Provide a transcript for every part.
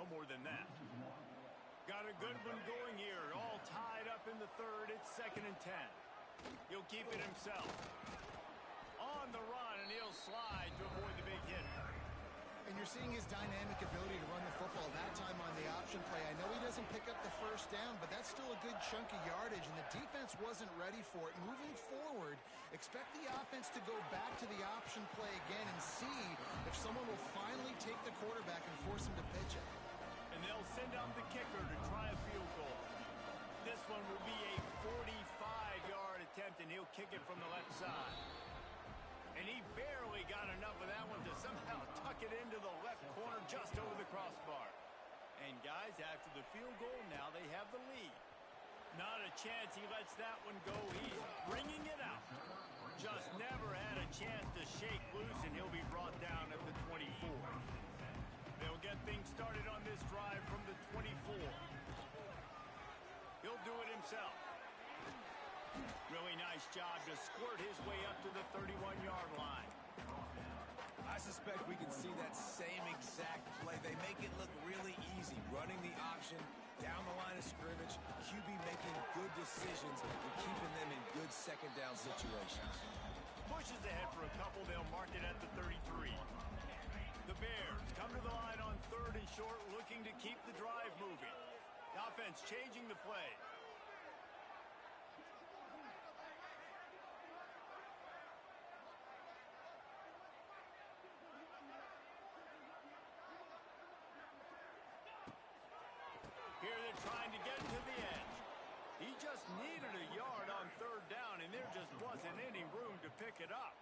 no more than that. Got a good one going here. All tied up in the third. It's 2nd and 10. He'll keep it himself. On the run, and he'll slide to avoid the big hit. And you're seeing his dynamic ability to run the football that time on the option play. I know he doesn't pick up the first down, but that's still a good chunk of yardage, and the defense wasn't ready for it. Moving forward, expect the offense to go back to the option play again and see if someone will finally take the quarterback and force him to pitch it. And they'll send out the kicker to try a field goal. This one will be a 45-yard attempt, and he'll kick it from the left side. And he barely got enough of that one to somehow tuck it into the left corner just over the crossbar. And guys, after the field goal, now they have the lead. Not a chance he lets that one go. He's bringing it out. Just never had a chance to shake loose, and he'll be brought down at the 24. They'll get things started on this drive from the 24. He'll do it himself. Really nice job to squirt his way up to the 31-yard line. I suspect we can see that same exact play. They make it look really easy, running the option down the line of scrimmage, QB making good decisions and keeping them in good second down situations. Pushes ahead for a couple. They'll mark it at the 33. The Bears come to the line on 3rd and short, looking to keep the drive moving. The offense changing the play. Here they're trying to get to the edge. He just needed a yard on 3rd down, and there just wasn't any room to pick it up.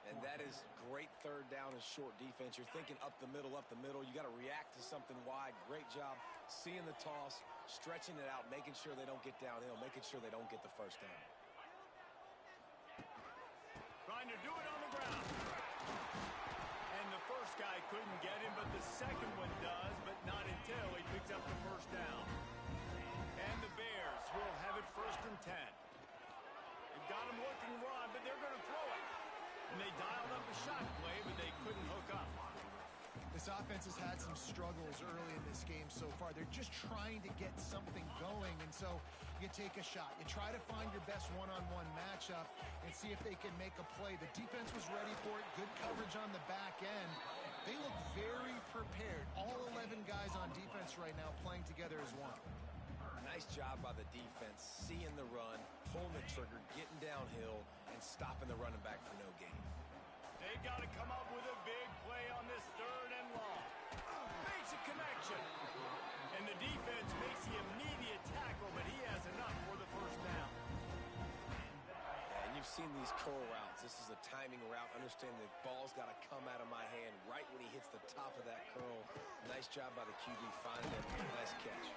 And that is great 3rd down and short defense. You're thinking up the middle, up the middle. You got to react to something wide. Great job seeing the toss, stretching it out, making sure they don't get downhill, making sure they don't get the first down. Trying to do it on the ground. And the first guy couldn't get him, but the second one does, but not until he picks up the first down. And the Bears will have it 1st and 10. They've got him looking to run, but they're going to throw it. And they dialed up a shot play, but they couldn't hook up. This offense has had some struggles early in this game so far. They're just trying to get something going, and so you take a shot. You try to find your best one-on-one matchup and see if they can make a play. The defense was ready for it. Good coverage on the back end. They look very prepared. All 11 guys on defense right now playing together as one. Nice job by the defense, seeing the run, pulling the trigger, getting downhill, and stopping the running back for no gain. They've got to come up with a big play on this 3rd and long. Makes a connection. And the defense makes the immediate tackle, but he has enough for the first down. And you've seen these curl routes. This is a timing route. Understand the ball's got to come out of my hand right when he hits the top of that curl. Nice job by the QB finding him. Nice catch.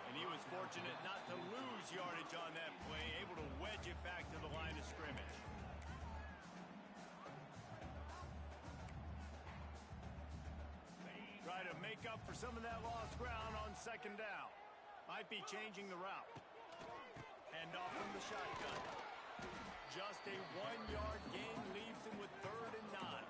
And he was fortunate not to lose yardage on that play, able to wedge it back to the line of scrimmage. Try to make up for some of that lost ground on 2nd down. Might be changing the route. Hand off from the shotgun. Just a 1-yard gain leaves him with 3rd and 9.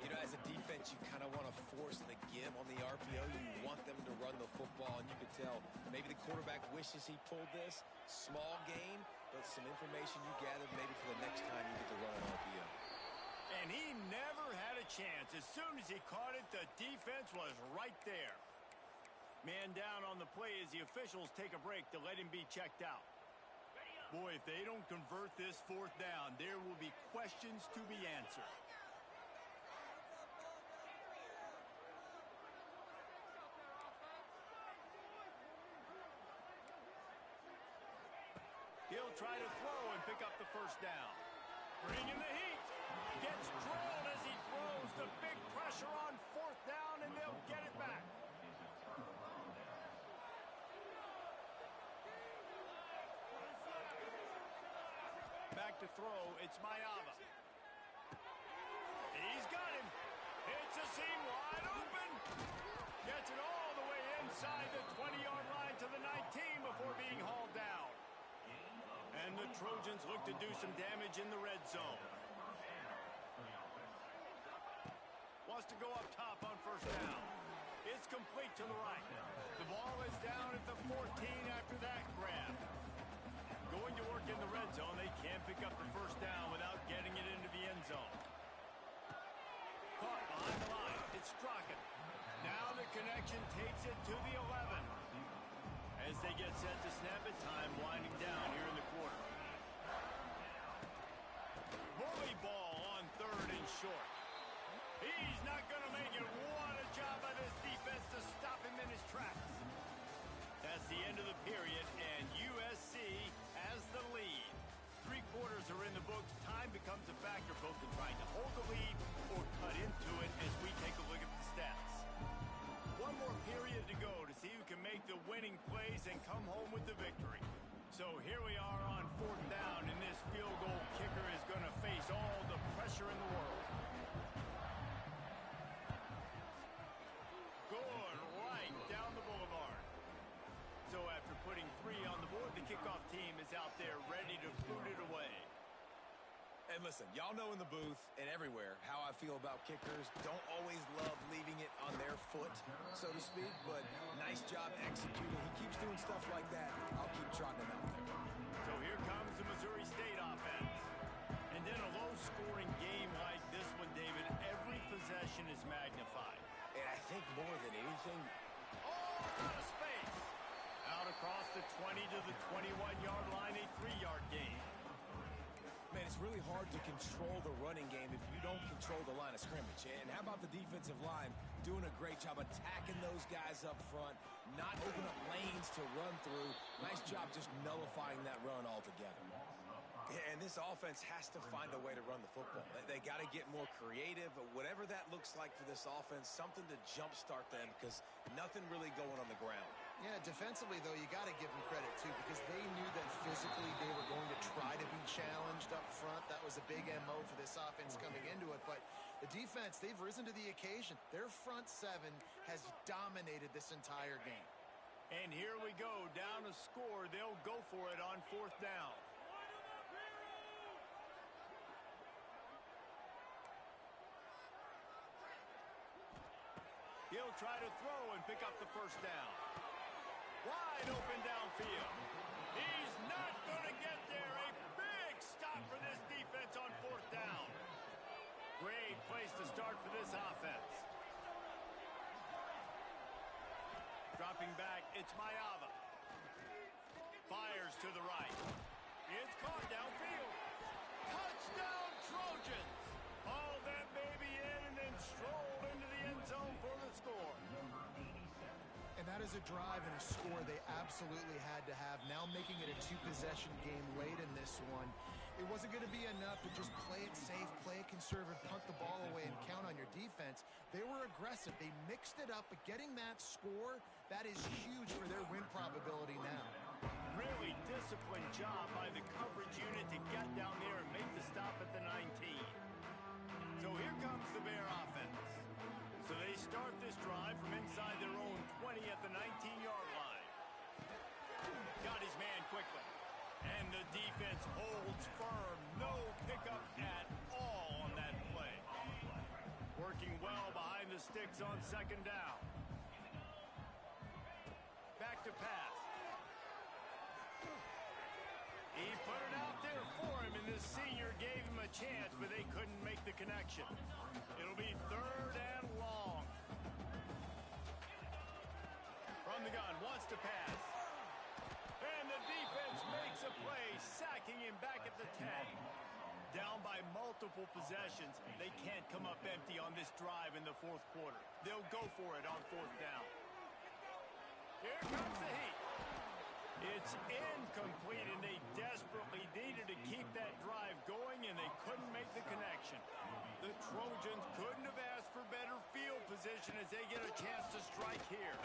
You know, as a defense, you kind of want to force the give on the RPO. You want them to run the football, and you can tell maybe the quarterback wishes he pulled this. Small gain, but some information you gathered maybe for the next time you get to run an RPO. And he never had a chance. As soon as he caught it, the defense was right there. Man down on the play as the officials take a break to let him be checked out. Boy, if they don't convert this 4th down, there will be questions to be answered. He'll try to throw and pick up the first down. Bringing the heat. Gets drilled as he throws. The big pressure on 4th down, and they'll get it back. Back to throw. It's Mayava. He's got him. Hits a seam wide open. Gets it all the way inside the 20-yard line to the 19 before being hauled down. And the Trojans look to do some damage in the red zone. Wants to go up top on 1st down. to the right. The ball is down at the 14 after that grab. Going to work in the red zone. They can't pick up the first down without getting it into the end zone. Caught behind the line. It's Strachan. Now the connection takes it to the 11. As they get set to snap it, time winding down here in the quarter. Bully ball on 3rd and short. He's not going to make it. What a job by this defense to stop him in his tracks. That's the end of the period, and USC has the lead. 3 quarters are in the books. Time becomes a factor both in trying to hold the lead or cut into it as we take a look at the stats. One more period to go to see who can make the winning plays and come home with the victory. So here we are on 4th down, and this field goal kicker is going to face all the pressure in the world. Good right down the boulevard. So after putting 3 on the board, the kickoff team is out there ready to boot it away. And listen, y'all know in the booth and everywhere how I feel about kickers. Don't always love leaving it on their foot, so to speak, but nice job executing. He keeps doing stuff like that. I'll keep trotting him out there. So here comes the Missouri State offense. And then a low-scoring game like this one, David, every possession is magnified. And I think more than anything, out of space. Out across the 20 to the 21-yard line, a 3-yard gain. man, it's really hard to control the running game if you don't control the line of scrimmage. And how about the defensive line doing a great job attacking those guys up front, not opening up lanes to run through. Nice job just nullifying that run altogether. Yeah, and this offense has to find a way to run the football. They got to get more creative, whatever that looks like for this offense, something to jumpstart them because nothing really going on the ground. Yeah, defensively, though, you got to give them credit, too, because they knew that physically they were going to try to be challenged up front. That was a big MO for this offense coming into it. But the defense, they've risen to the occasion. Their front seven has dominated this entire game. And here we go, down a score. They'll go for it on 4th down. He'll try to throw and pick up the first down. Wide open downfield. He's not going to get there. A big stop for this defense on 4th down. Great place to start for this offense. Dropping back, it's Mayava. Fires to the right. It's caught downfield. Touchdown Trojans. All that baby in and then strolled into the end zone for the score. And that is a drive and a score they absolutely had to have. Now making it a 2-possession game late in this one. It wasn't going to be enough to just play it safe, play it conservative, punt the ball away, and count on your defense. They were aggressive. They mixed it up, but getting that score, that is huge for their win probability now. Really disciplined job by the coverage unit to get down there and make the stop at the 19. So here comes the Bear offense. So they start this drive from inside their own 20 at the 19-yard line. Got his man quickly. And the defense holds firm. No pickup at all on that play. Working well behind the sticks on 2nd down. Back to pass. He put it out there for him, and the senior gave him a chance, but they couldn't make the connection. It'll be 3rd and long. From the gun, wants to pass. And the defense makes a play, sacking him back at the 10. Down by multiple possessions. They can't come up empty on this drive in the 4th quarter. They'll go for it on 4th down. Here comes the heat. It's incomplete, and they desperately needed to keep that drive going, and they couldn't make the connection. The Trojans couldn't have asked for better field position as they get a chance to strike here.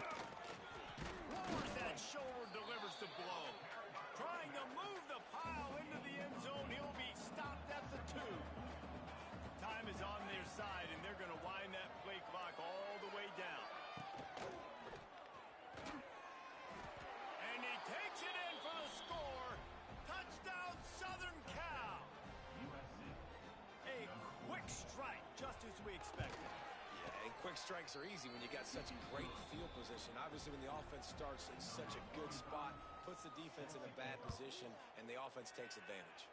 Lowers that shoulder, delivers the blow. Trying to move the pile into the end zone. He'll be stopped at the 2. Time is on their side, and they're going to wind that play clock all the way down. And he takes it in for the score. Touchdown, Southern Cal. A quick strike, just as we expected. Yeah, and quick quick strikes are easy when you got such great field position. Obviously, when the offense starts in such a good spot, puts the defense in a bad position, and the offense takes advantage.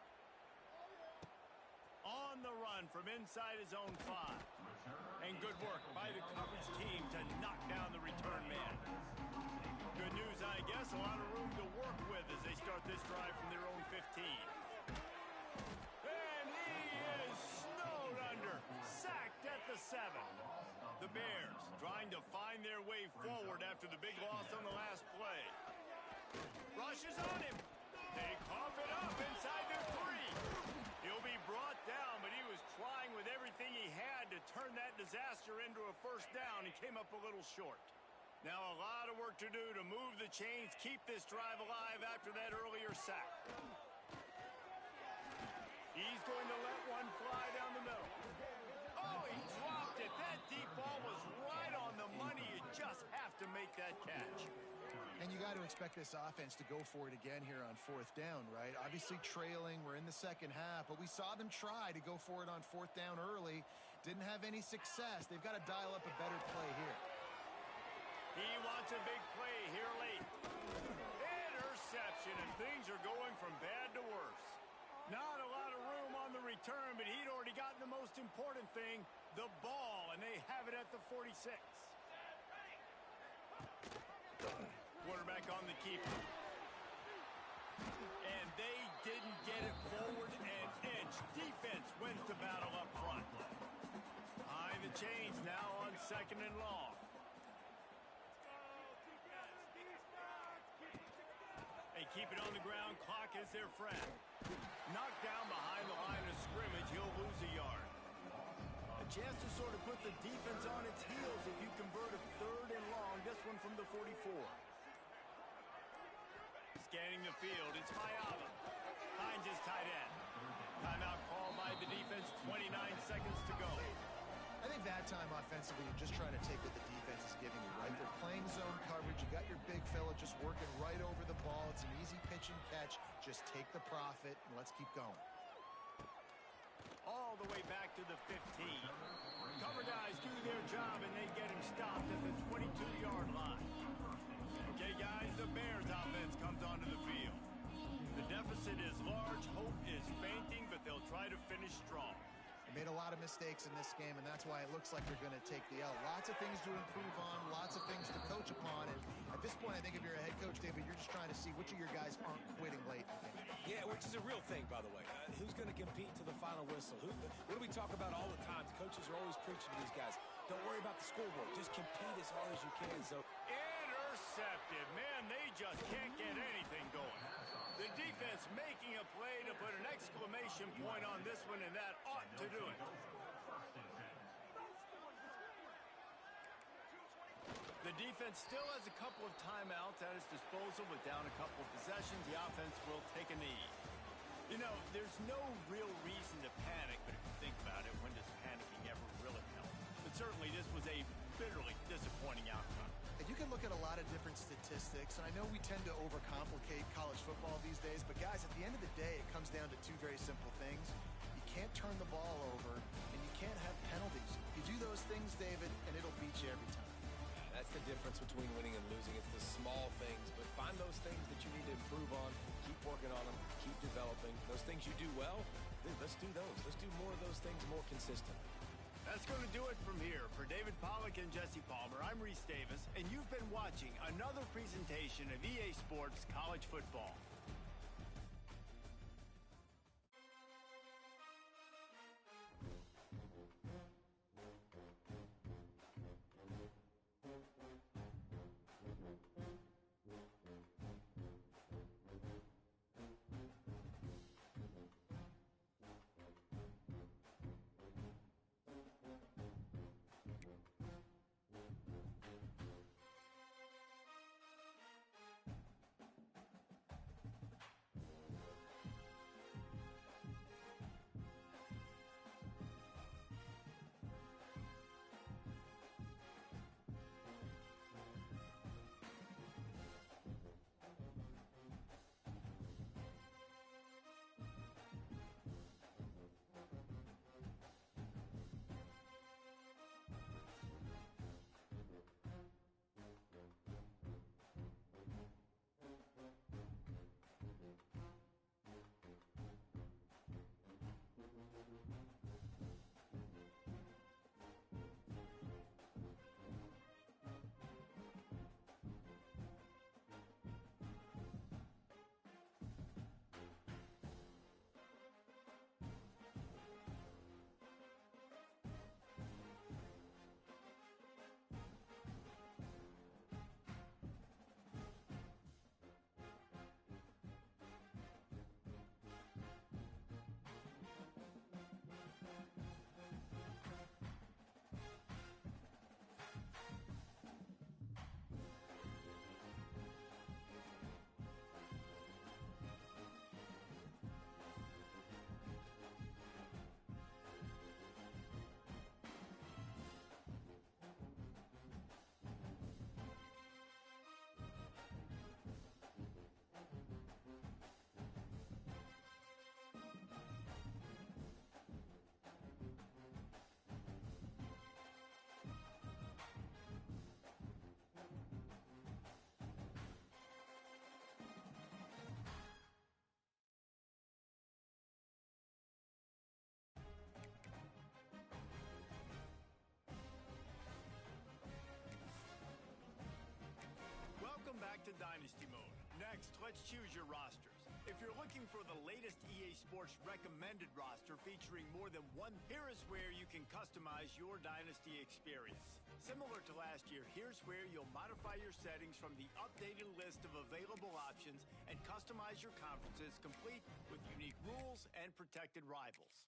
On the run from inside his own 5. And good work by the coverage team to knock down the return man. Good news, I guess. A lot of room to work with as they start this drive from their own 15. And he is snowed under. Sacked at the 7. The Bears trying to find their way forward after the big loss on the last play. Rushes on him. They cough it up inside their 3. He'll be brought down, but he was trying with everything he had to turn that disaster into a first down and came up a little short. Now a lot of work to do to move the chains, keep this drive alive after that earlier sack. He's going to let one fly down the middle. Oh, he dropped it. That deep ball was right on the money. You just have to make that catch. And you got to expect this offense to go for it again here on 4th down, right? Obviously trailing. We're in the second half, but we saw them try to go for it on 4th down early. Didn't have any success. They've got to dial up a better play here. He wants a big play here late. Interception, and things are going from bad to worse. Not a lot of room on the return, but he'd already gotten the most important thing, the ball, and they have it at the 46. Quarterback on the keeper. And they didn't get it forward an inch. Defense wins the battle up front. Behind the chains now on 2nd and long. They keep it on the ground. Clock is their friend. Knocked down behind the line of scrimmage. He'll lose a yard. A chance to sort of put the defense on its heels if you convert a 3rd and long. This one from the 44. Scanning the field, it's Mayala. Finds his tight end. Timeout called by the defense, 29 seconds to go. I think that time offensively, you're just trying to take what the defense is giving you, right? They're playing zone coverage. You got your big fella just working right over the ball. It's an easy pitch and catch. Just take the profit, and let's keep going. All the way back to the 15. Cover guys do their job, and they get him stopped at the 22-yard line. Okay, guys, the Bears offense comes onto the field. The deficit is large. Hope is fainting, but they'll try to finish strong. They made a lot of mistakes in this game, and that's why it looks like they're going to take the L. Lots of things to improve on, lots of things to coach upon, and at this point, I think if you're a head coach, David, you're just trying to see which of your guys aren't quitting late. Yeah, which is a real thing, by the way. Who's going to compete to the final whistle? What do we talk about all the time? The coaches are always preaching to these guys. Don't worry about the scoreboard. Just compete as hard as you can. So intercepted. Man, they just can't get anything going. The defense making a play to put an exclamation point on this one, and that ought to do it. The defense still has a couple of timeouts at its disposal, but down a couple of possessions, the offense will take a knee. You know, there's no real reason to panic, but if you think about it, when does panicking ever really help? But certainly this was a bitterly disappointing outcome. And you can look at a lot of different statistics, and I know we tend to overcomplicate college football these days, but guys, at the end of the day, it comes down to 2 very simple things. You can't turn the ball over, and you can't have penalties. You do those things, David, and it'll beat you every time. that's the difference between winning and losing. It's the small things, but find those things that you need to improve on, keep working on them, keep developing. Those things you do well, dude, let's do those. Let's do more of those things more consistently. That's going to do it from here. For David Pollack and Jesse Palmer, I'm Reese Davis, and you've been watching another presentation of EA Sports College Football. Next, let's choose your rosters. If you're looking for the latest EA Sports recommended roster featuring more than one, here is where you can customize your Dynasty experience. Similar to last year, here's where you'll modify your settings from the updated list of available options and customize your conferences complete with unique rules and protected rivals.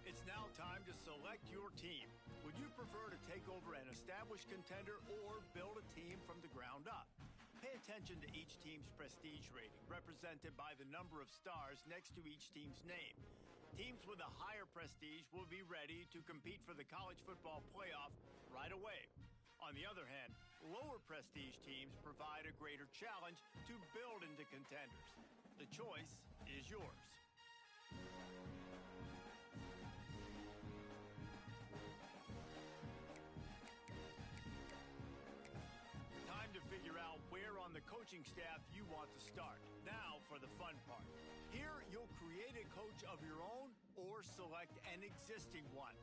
It's now time to select your team. Would you prefer to take over an established contender or build a team from the ground up? Pay attention to each team's prestige rating, represented by the number of stars next to each team's name. Teams with a higher prestige will be ready to compete for the college football playoff right away. On the other hand, lower prestige teams provide a greater challenge to build into contenders. The choice is yours. Time to figure out where on the coaching staff you want to start. Now for the fun part. Here, you'll create a coach of your own or select an existing one.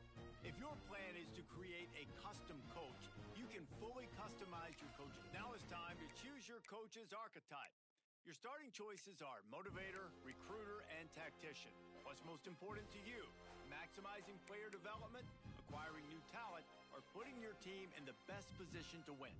If your plan is to create a custom coach, you can fully customize your coaching. Now it's time to choose your coach's archetype. Your starting choices are motivator, recruiter, and tactician. What's most important to you? Maximizing player development, acquiring new talent, or putting your team in the best position to win?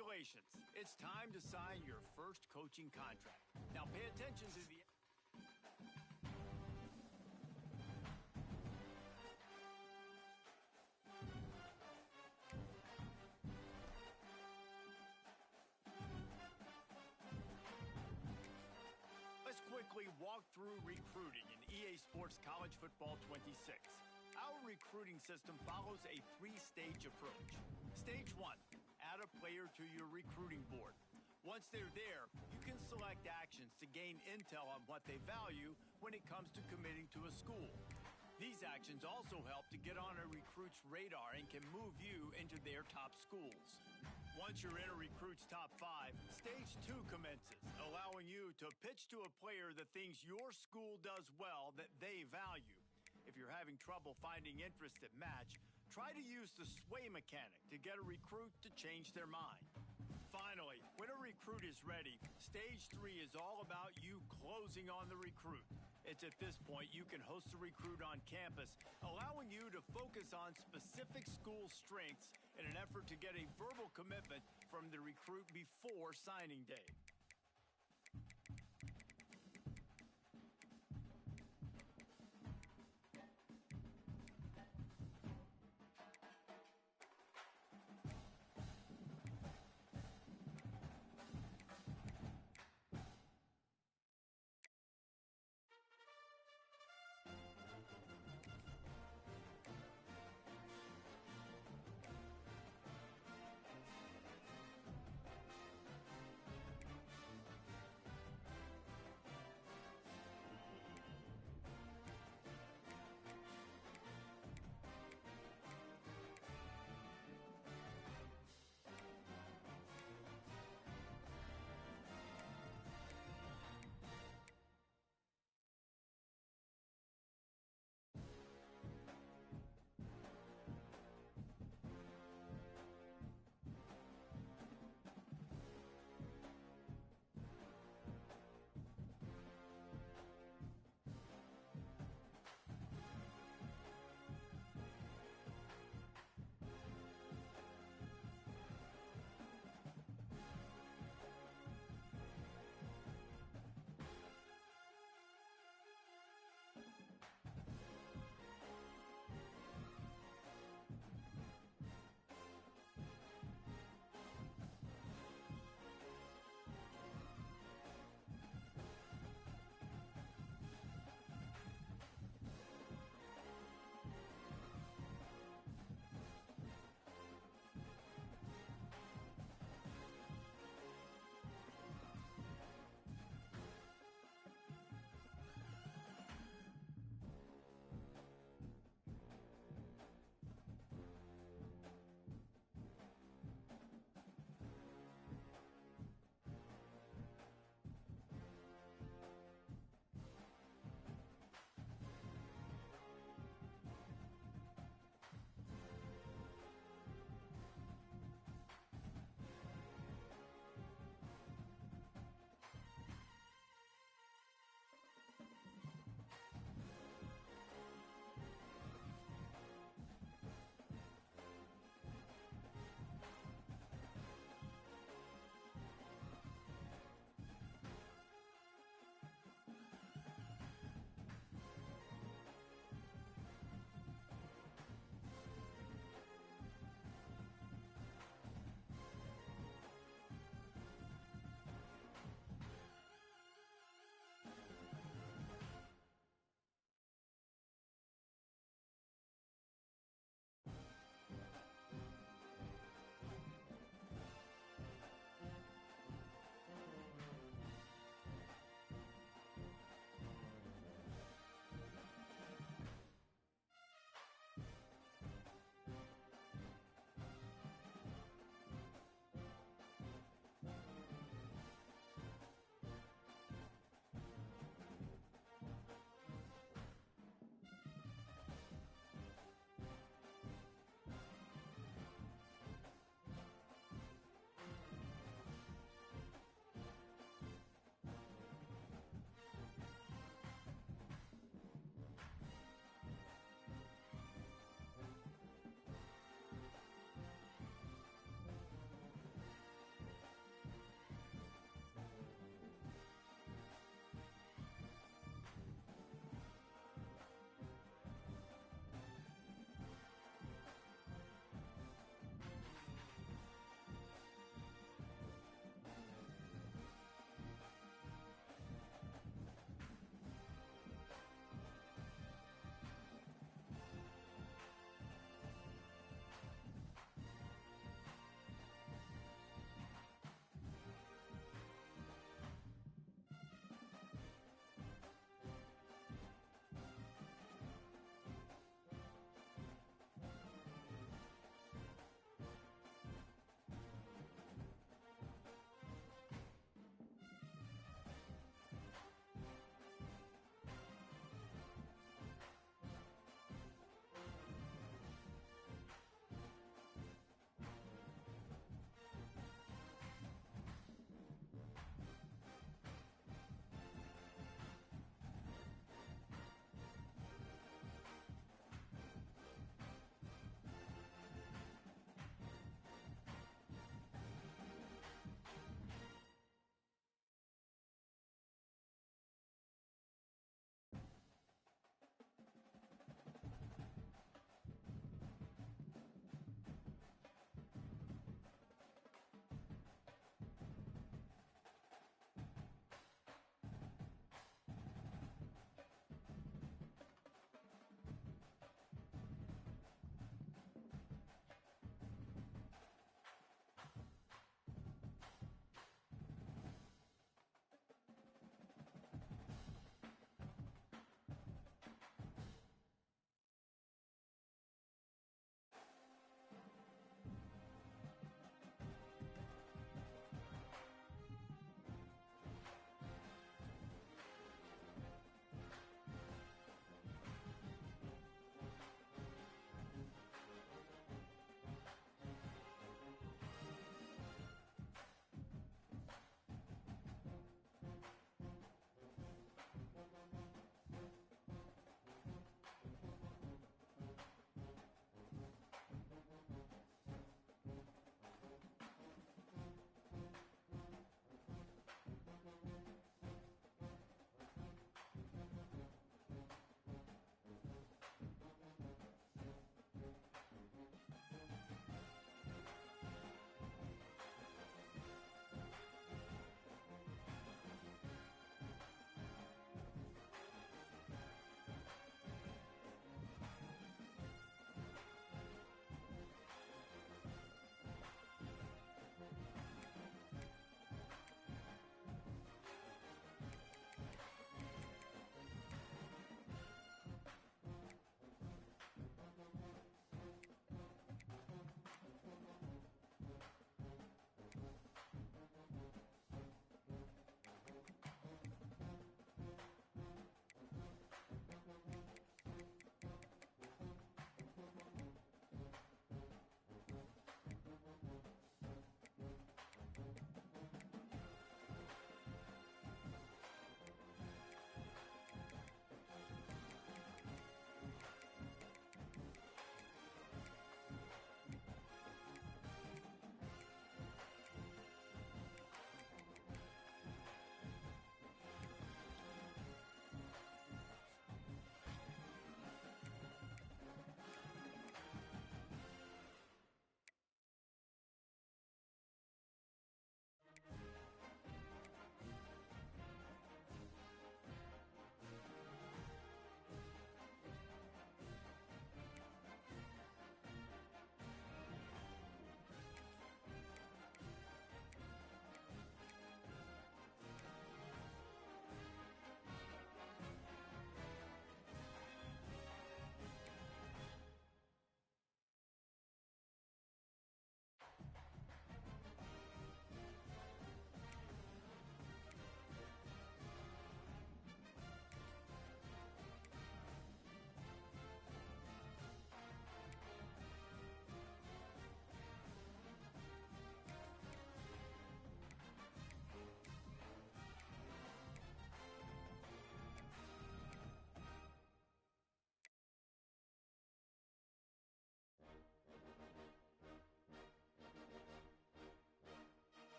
Congratulations. It's time to sign your first coaching contract. Now pay attention to the... Let's quickly walk through recruiting in EA Sports College Football 26. Our recruiting system follows a three-stage approach. Stage 1, add a player to your recruiting board. Once they're there, you can select actions to gain intel on what they value when it comes to committing to a school. These actions also help to get on a recruit's radar and can move you into their top schools. Once you're in a recruit's top 5, stage 2 commences, allowing you to pitch to a player the things your school does well that they value. If you're having trouble finding interest that match, try to use the sway mechanic to get a recruit to change their mind. Finally, when a recruit is ready, stage 3 is all about you closing on the recruit. It's at this point you can host the recruit on campus, allowing you to focus on specific school strengths in an effort to get a verbal commitment from the recruit before signing day.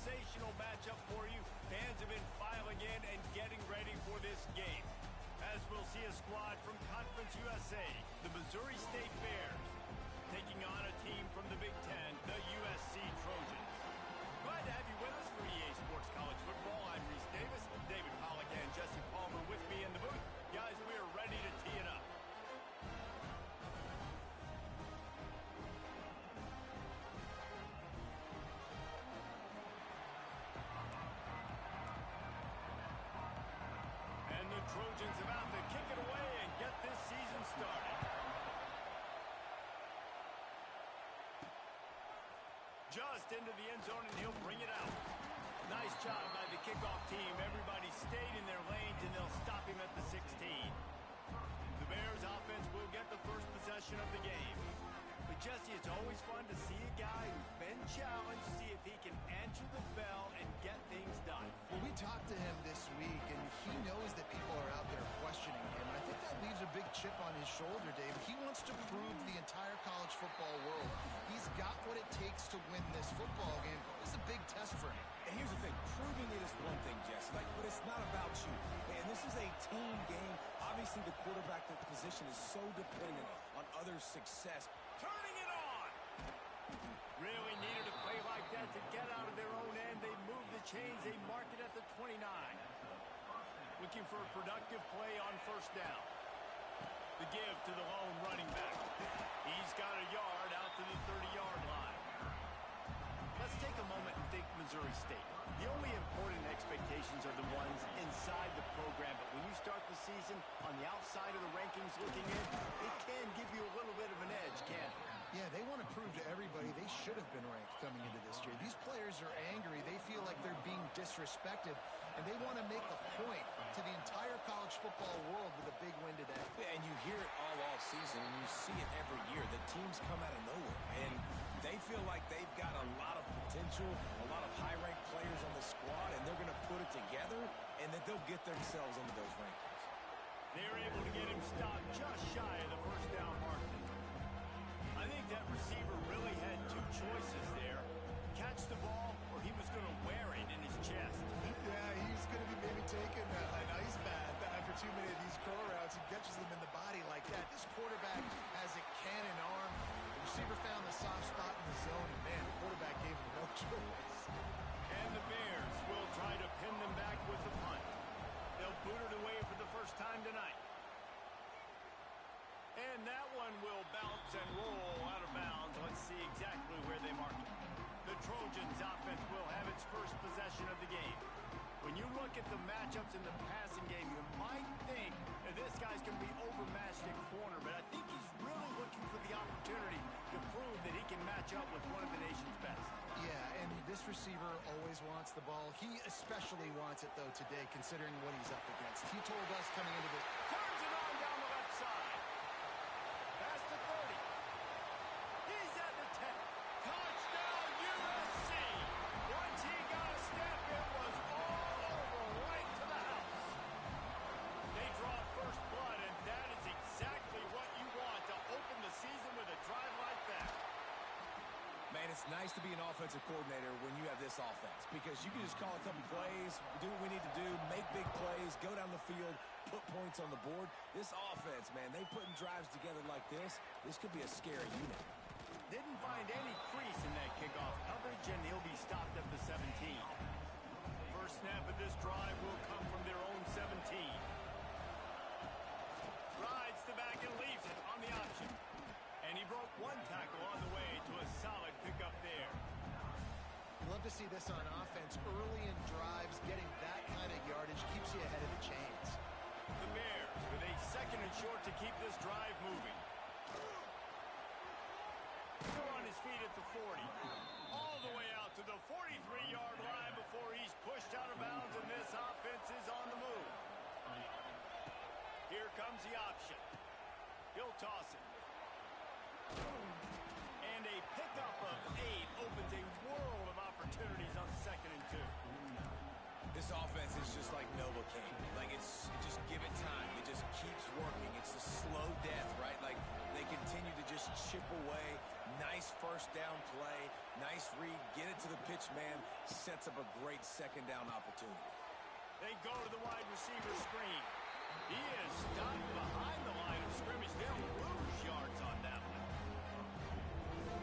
sensational matchup for you. Fans have been filing in and getting ready for this game. As we'll see a squad from Conference USA, the Missouri State Bears, taking on a team from the Big Ten, the USC Trojans. Glad to have you with us for EA Sports College Football. I'm Reese Davis, David Pollack, and Jesse Palmer with me in the booth. Guys, we are ready to tee it up. And the Trojans about to kick it away and get this season started. Just into the end zone, and he'll bring it out. Nice job by the kickoff team. Everybody stayed in their lanes, and they'll stop him at the 16. The Bears offense will get the first possession of the game. But, Jesse, it's always fun to see a guy who's been challenged, see if he can answer the bell and get things done. Well, we talked to him this week, and he knows that people are out there questioning him. And I think that leaves a big chip on his shoulder, Dave. He wants to prove to the entire college football world he's got what it takes to win this football game. It's a big test for him. And here's the thing, proving it is one thing, Jess, but it's not about you. And this is a team game. Obviously, the quarterback position is so dependent on others' success. Turning it on! Really needed a play like that to get out of their own end. They move the chains. They mark it at the 29. Looking for a productive play on first down. The give to the lone running back. He's got a yard out to the 30-yard line. Let's take a moment and think Missouri State. The only important expectations are the ones inside the program, but when you start the season on the outside of the rankings looking in, it can give you a little bit of an edge, can't it? Yeah, they want to prove to everybody they should have been ranked coming into this year. These players are angry. They feel like they're being disrespected, and they want to make a point to the entire college football world with a big win today. Yeah, and you hear it all season, and you see it every year. The teams come out of nowhere, and they feel like they've got a lot of potential, a lot of high-ranked players on the squad, and they're going to put it together, and that they'll get themselves into those rankings. They're able to get him stopped just shy of the first down mark. I think that receiver really had two choices there. Catch the ball, or he was going to wear it in his chest. Yeah, he's going to be maybe taking an ice bath after too many of these curl routes. He catches them in the body like that. This quarterback has a cannon arm. The receiver found the soft spot in the zone, and man, the quarterback gave him no choice. And the Bears will try to pin them back with the punt. They'll boot it away for the first time tonight. And that one will bounce and roll out of bounds. Let's see exactly where they mark it. The Trojans offense will have its first possession of the game. When you look at the matchups in the passing game, you might think that this guy's going to be overmatched at corner, but I think he's really looking for the opportunity to prove that he can match up with one of the nation's best. Yeah, and this receiver always wants the ball. He especially wants it, though, today, considering what he's up against. He told us coming into the... Turns it on down the left side. Past the 30. He's at the 10. Touchdown, USC. Once he got a step, it was all over right to the house. They draw first blood, and that is exactly what you want to open the season with a drive like that. Man, it's nice to be an offensive coordinator when you have this offense because you can just call a couple plays, do what we need to do, make big plays, go down the field, put points on the board. This offense, man, they putting drives together like this could be a scary unit. Didn't find any crease in that kickoff coverage, and he'll be stopped at the 17. First snap of this drive will come from their own 17. Rides the back and leaves it on the option. And he broke one tackle on the way to a solid pickup there. You love to see this on offense. Early in drives, getting that kind of yardage keeps you ahead of the chains. The Bears with a second and short to keep this drive moving. Still on his feet at the 40. All the way out to the 43-yard line before he's pushed out of bounds, and this offense is on the move. Here comes the option. He'll toss it. And a pickup of 8 opens a world of opportunities on 2nd and 2. This offense is just like Novocaine. Like, it's just give it time. It just keeps working. It's a slow death, right? Like, they continue to just chip away. Nice Nice first down play. Nice read. Get it to the pitch man. Sets up a great second down opportunity. They go to the wide receiver screen. He is stopped behind the line of scrimmage. They'll lose yards on that one.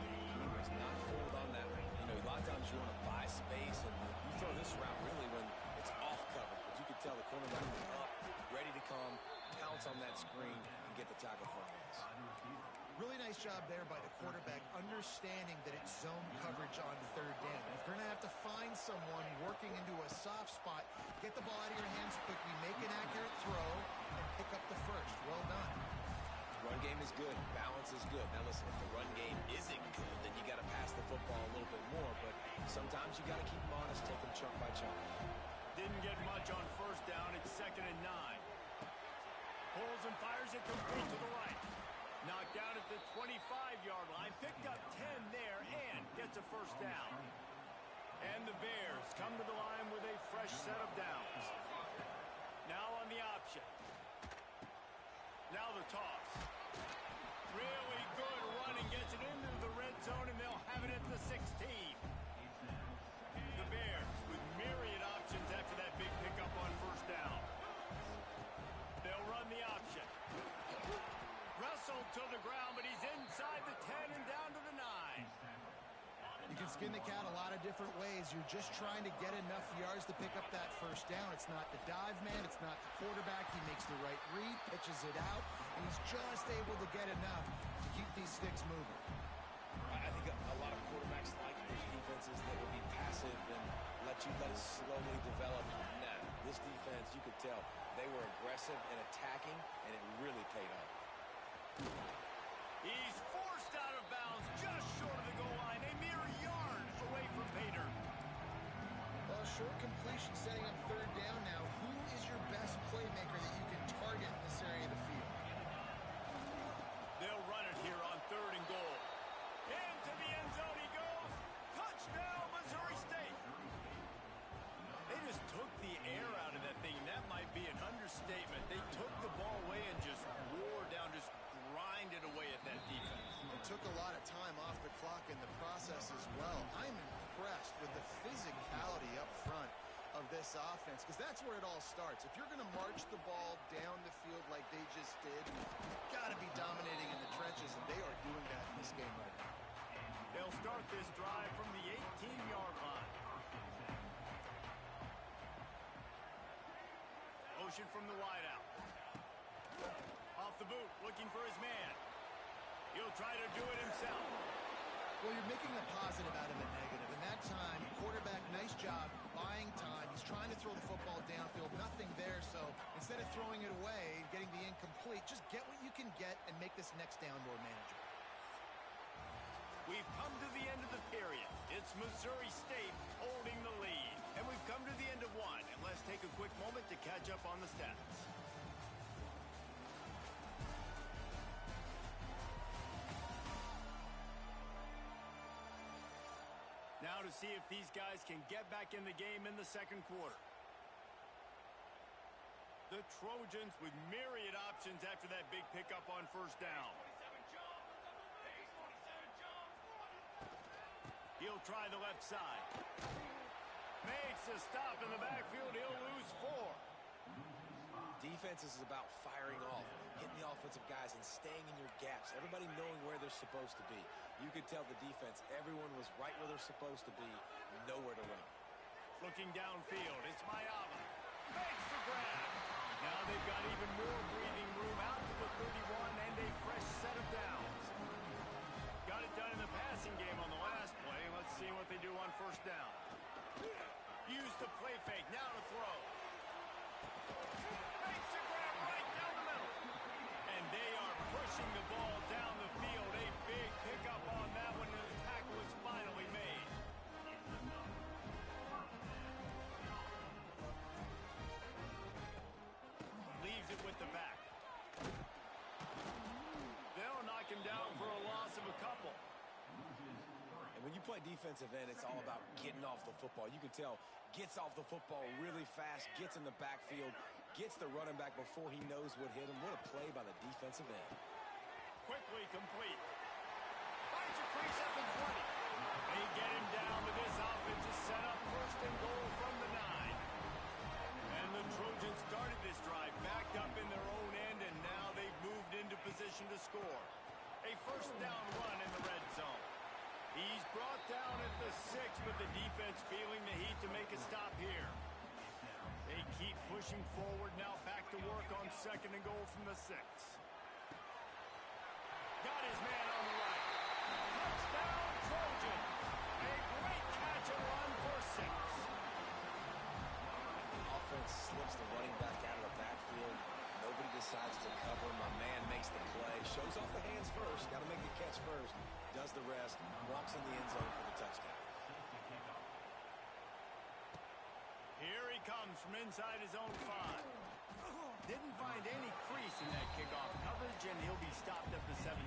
He was not fooled on that one. You know, a lot of times you want to buy space, and you throw this route really when it's off coverage. But you can tell the cornerback was up, ready to come, pounce on that screen, and get the tackle for hands. Really nice job there by the quarterback, understanding that it's zone coverage on third down. If you're going to have to find someone working into a soft spot, get the ball out of your hands quickly, make an accurate throw, and pick up the first. Well done. Run game is good. Balance is good. Now listen, if the run game isn't good, then you got to pass the football a little bit more. But sometimes you got to keep them honest, take them chunk by chunk. Didn't get much on first down. It's 2nd and 9. Pulls and fires it complete to the right. Knocked down at the 25-yard line. Picked up 10 there and gets a first down. And the Bears come to the line with a fresh set of downs. Now on the option. Now the toss. Really good running. Gets it into the red zone, and they'll have it at the 16. The Bears with myriad options after that big pickup on first down. They'll run the option. Wrestled to the ground, but he's inside the 10 and down to the 9. You can skin the cat a lot of different ways. You're just trying to get enough yards to pick up that first down. It's not the dive man. It's not the quarterback. He makes the right read, pitches it out, and he's just able to get enough to keep these sticks moving. I think a lot of quarterbacks like those defenses that will be passive and let it slowly develop. Nah, this defense, you could tell, they were aggressive and attacking, and it really paid off. He's forced out of bounds just short of the goal line, a mere yard away from Bader. Well, short completion setting up third down now. Who is your best playmaker that you can target in this area of the field? They'll run it here on 3rd and goal. Into the end zone he goes. Touchdown, Missouri State. They just took the air out of that thing. That might be an understatement. They took the ball away and just wore down, just grinded away at that defense. It took a lot of time off the clock in the process as well. I'm impressed with the physicality up front of this offense, because that's where it all starts. If you're going to march the ball down the field like they just did, you've got to be dominating in the trenches, and they are doing that in this game right now. They'll start this drive from the 18-yard line. Motion from the wideout. Off the boot, looking for his man. He'll try to do it himself. Well, you're making a positive out of a negative. In that time, quarterback, nice job, buying time. He's trying to throw the football downfield. Nothing there, so instead of throwing it away and getting the incomplete, just get what you can get and make this next down more manageable. We've come to the end of the period. It's Missouri State holding the lead. And we've come to the end of one. And let's take a quick moment to catch up on the stats. Now to see if these guys can get back in the game in the second quarter. The Trojans with myriad options after that big pickup on first down. He'll try the left side. Makes a stop in the backfield. He'll lose 4. Defense is about firing off, hitting the offensive guys and staying in your gaps. Everybody knowing where they're supposed to be. You could tell the defense, everyone was right where they're supposed to be, nowhere to run. Looking downfield, it's Mayava. Makes the grab. Now they've got even more breathing room out to the 31 and a fresh set of downs. Got it done in the passing game on the last play. Let's see what they do on first down. Use the play fake, now to throw. Makes the grab right down the middle. And they are pushing the ball down the field. A big pickup on that one, and the tackle is finally made. Leaves it with the back. They'll knock him down for a loss of a couple. And when you play defensive end, it's all about getting off the football. You can tell, gets off the football really fast, gets in the backfield, gets the running back before he knows what hit him. What a play by the defensive end. Quickly complete. Fires finds a crease at the 20. They get him down, but this offense is set up first and goal from the 9. And the Trojans started this drive backed up in their own end, and now they've moved into position to score. A first down run in the red zone. He's brought down at the 6, but the defense feeling the heat to make a stop here. They keep pushing forward, now back to work on second and goal from the 6. Got his man on the right. Touchdown, Trojan. A great catch and run for 6. Offense slips the running back out of the backfield. Nobody decides to cover. My man makes the play. Shows off the hands first. Got to make the catch first. Does the rest. Walks in the end zone for the touchdown. Here he comes from inside his own 5. Didn't find any crease in that kickoff coverage, and he'll be stopped at the 17.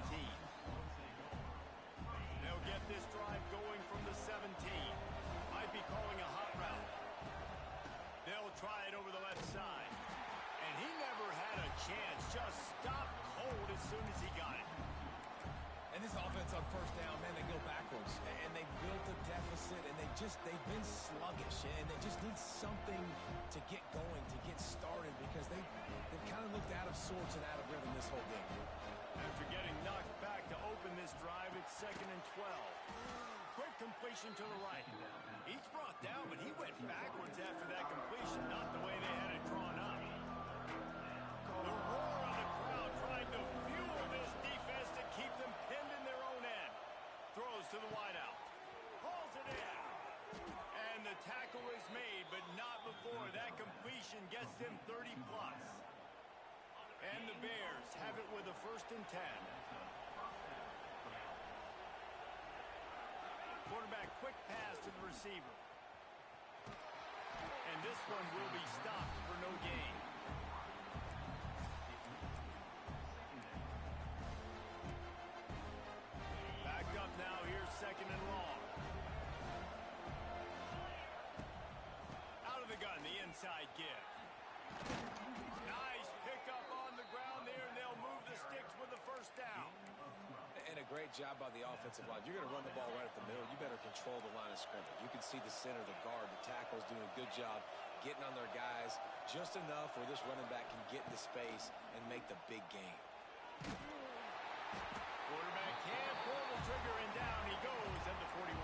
They'll get this drive going from the 17. Might be calling a hot route. They'll try it over the left side. And he never had a chance. Just stopped cold as soon as he got it. And this offense on first down, man, they go backwards. And they built a deficit, and they've been sluggish. And they just need something to get going, to get started, because they've kind of looked out of sorts and out of rhythm this whole game. After getting knocked back to open this drive, it's 2nd and 12. Quick completion to the right. He's brought down, but he went backwards after that completion, not the way they had it drawn up. The roar of the crowd trying to fuel this defense to keep them pinned in their own end. Throws to the wideout. Hauls it in. And the tackle is made, but not before that completion gets them 30+. And the Bears have it with a 1st and 10. Quarterback quick pass to the receiver. And this one will be stopped for no gain. Backed up now, here's 2nd and long. Out of the gun, the inside give. Nice pickup on the ground there, and they'll move the sticks with the 1st down. And a great job by the offensive line. You're going to run the ball right at the middle. You better control the line of scrimmage. You can see the center, the guard, the tackles doing a good job getting on their guys just enough where this running back can get into space and make the big game. Quarterback can't pull the trigger, and down he goes at the 41.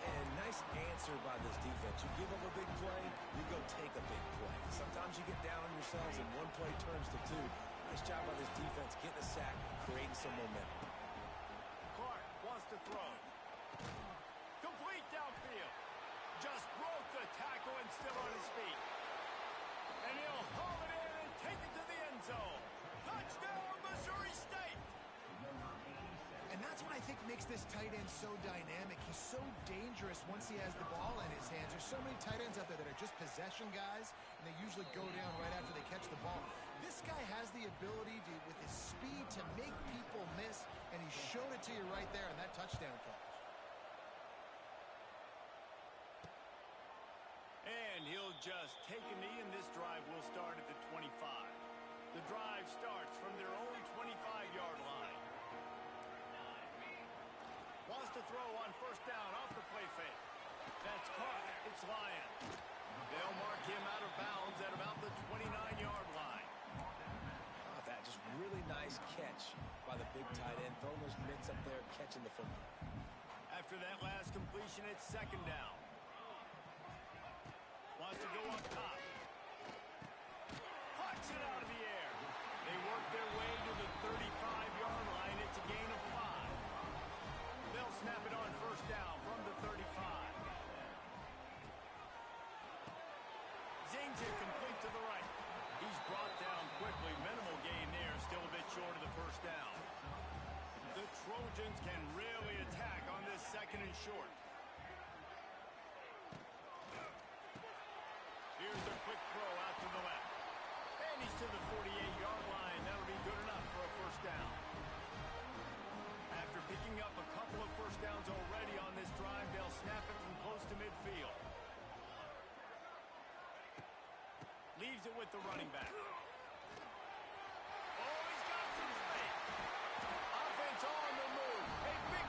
And nice answer by this defense. You give them a big play, you go take a big play. Sometimes you get down on yourselves and one play turns to 2. Nice job by this defense getting a sack, creating some momentum. Clark wants to throw. Complete downfield. Just broke the tackle and still on his feet. And he'll haul it in and take it to the end zone. Touchdown, Missouri State! And that's what I think makes this tight end so dynamic. He's so dangerous once he has the ball in his hands. There's so many tight ends out there that are just possession guys, and they usually go down right after they catch the ball. This guy has the ability to, with his speed, to make people miss, and he showed it to you right there in that touchdown catch. And he'll just take a knee, and this drive will start at the 25. The drive starts from their own 25-yard line. Wants to throw on 1st down off the play fake. That's caught. It's Lyon. They'll mark him out of bounds at about the 29-yard line. Oh, that just really nice catch by the big tight end. Throwing those mitts up there, catching the football. After that last completion, it's 2nd down. Wants to go up top. Pucks it out of the air. They work their way to the 35-yard line. It's a gain of 5. They'll snap it on 1st down from the 35. Zings it complete to the right. He's brought down quickly. Minimal gain there. Still a bit short of the 1st down. The Trojans can really attack on this 2nd and short. Here's a quick throw out to the left. And he's to the 48-yard line. That'll be good enough for a 1st down. After picking up a couple of 1st downs already on this drive, they'll snap it from close to midfield. Leaves it with the running back. Oh, he's got some space. Offense on the move. A big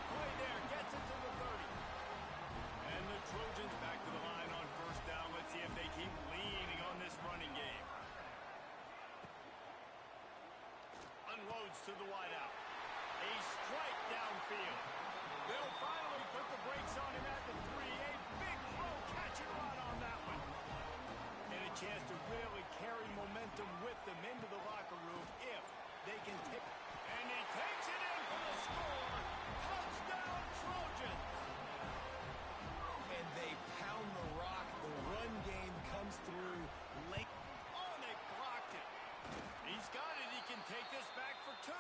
unloads to the wideout. A strike downfield. They'll finally put the brakes on him at the 3. A big throw, catch and run on that one. And a chance to really carry momentum with them into the locker room if they can take it. And he takes it in for the score. Touchdown, Trojans. And they pound the rock. The run game comes through late. Oh, and they blocked it. He's got it. He can take this back for 2.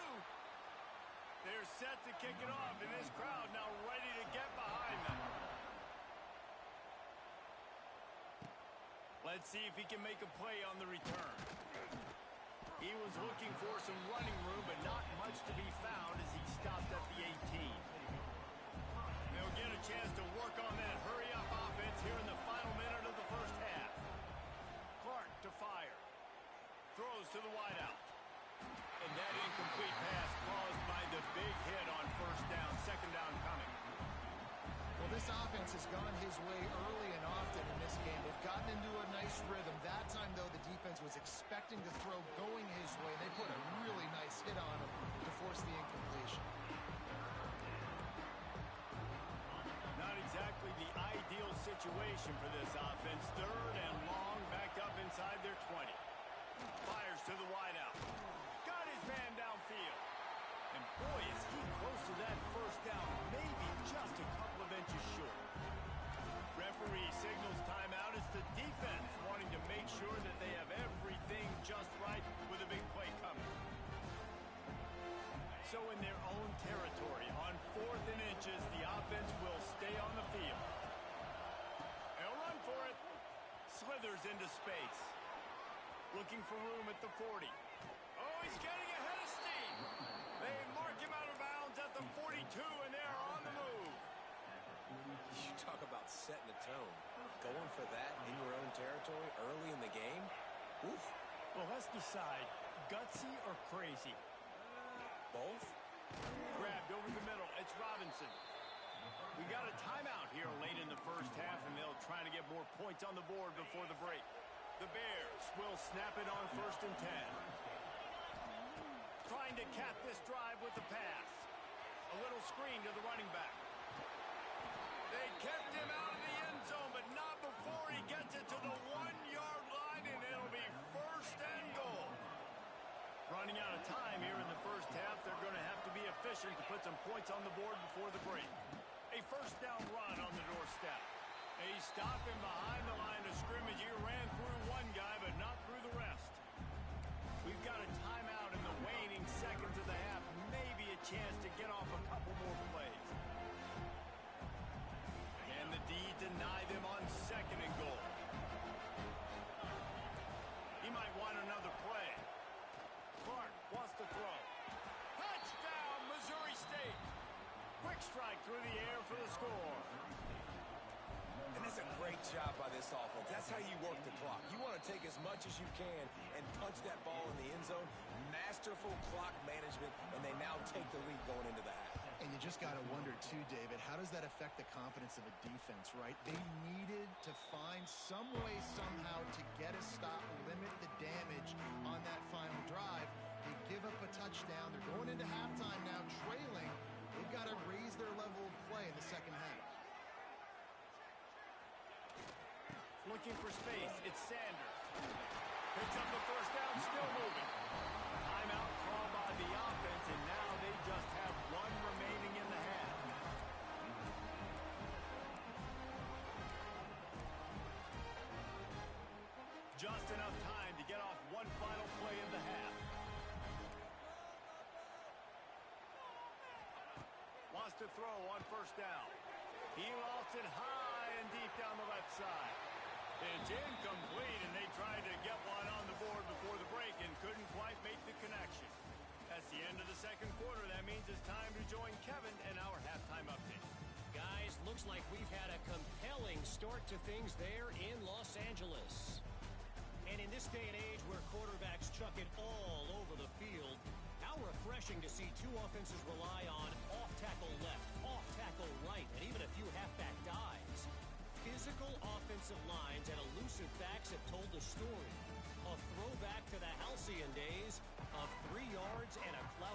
They're set to kick it off, and this crowd now ready to get behind them. Let's see if he can make a play on the return. He was looking for some running room, but not much to be found as he stopped at the 18. They'll get a chance to work on that hurry-up offense here in the final minute of the first half. Clark to fire. Throws to the wideout. And that incomplete pass caused by the big hit on first down, second down coming. Well, this offense has gone his way early and often in this game. They've gotten into a nice rhythm. That time, though, the defense was expecting the throw going his way. They put a really nice hit on him to force the incompletion. Not exactly the ideal situation for this offense. Third and long, backed up inside their 20. Fires to the wideout. Got his man downfield. And boy, is he close to that first down. Maybe just a couple of inches short. Referee signals timeout. It's the defense wanting to make sure that they have everything just right with a big play coming. So in their own territory, on 4th and inches, the offense will stay on the field. They'll run for it. Slithers into space. Looking for room at the 40. Oh, he's getting ahead of steam. They mark him out of bounds at the 42, and they're on the move. You talk about setting the tone. Going for that in your own territory early in the game? Oof. Well, let's decide, gutsy or crazy? Both? Grabbed over the middle. It's Robinson. We got a timeout here late in the first half, and they'll try to get more points on the board before the break. The Bears will snap it on 1st and 10. Trying to cap this drive with the pass. A little screen to the running back. They kept him out of the end zone, but not before he gets it to the 1-yard line, and it'll be 1st and goal. Running out of time here in the first half. They're going to have to be efficient to put some points on the board before the break. A first down run on the doorstep. They stop him behind the line of scrimmage. He ran through one guy, but not through the rest. We've got a timeout in the waning seconds of the half. Maybe a chance to get off a couple more plays. Can the D deny them on 2nd and goal? He might want another play. Clark wants to throw. Touchdown, Missouri State. Quick strike through the air for the score. And that's a great job by this offense. That's how you work the clock. You want to take as much as you can and punch that ball in the end zone. Masterful clock management, and they now take the lead going into the half. And you just got to wonder, too, David, how does that affect the confidence of a defense, right? They needed to find some way, somehow, to get a stop, limit the damage on that final drive. They give up a touchdown. They're going into halftime now, trailing. They've got to raise their level of play in the second half. Looking for space. It's Sanders. Picks up the first down, still moving. Timeout called by the offense, and now they just have one remaining in the half. Just enough time to get off one final play of the half. Wants to throw on first down. He lost it high and deep down the left side. It's incomplete, and they tried to get one on the board before the break and couldn't quite make the connection. That's the end of the second quarter. That means it's time to join Kevin and our halftime update. Guys, looks like we've had a compelling start to things there in Los Angeles. And in this day and age where quarterbacks chuck it all over the field, how refreshing to see two offenses rely on off-tackle left, off-tackle right, and even a few halfback dives. Physical offensive lines and elusive backs have told the story. A throwback to the halcyon days of 3 yards and a cloud.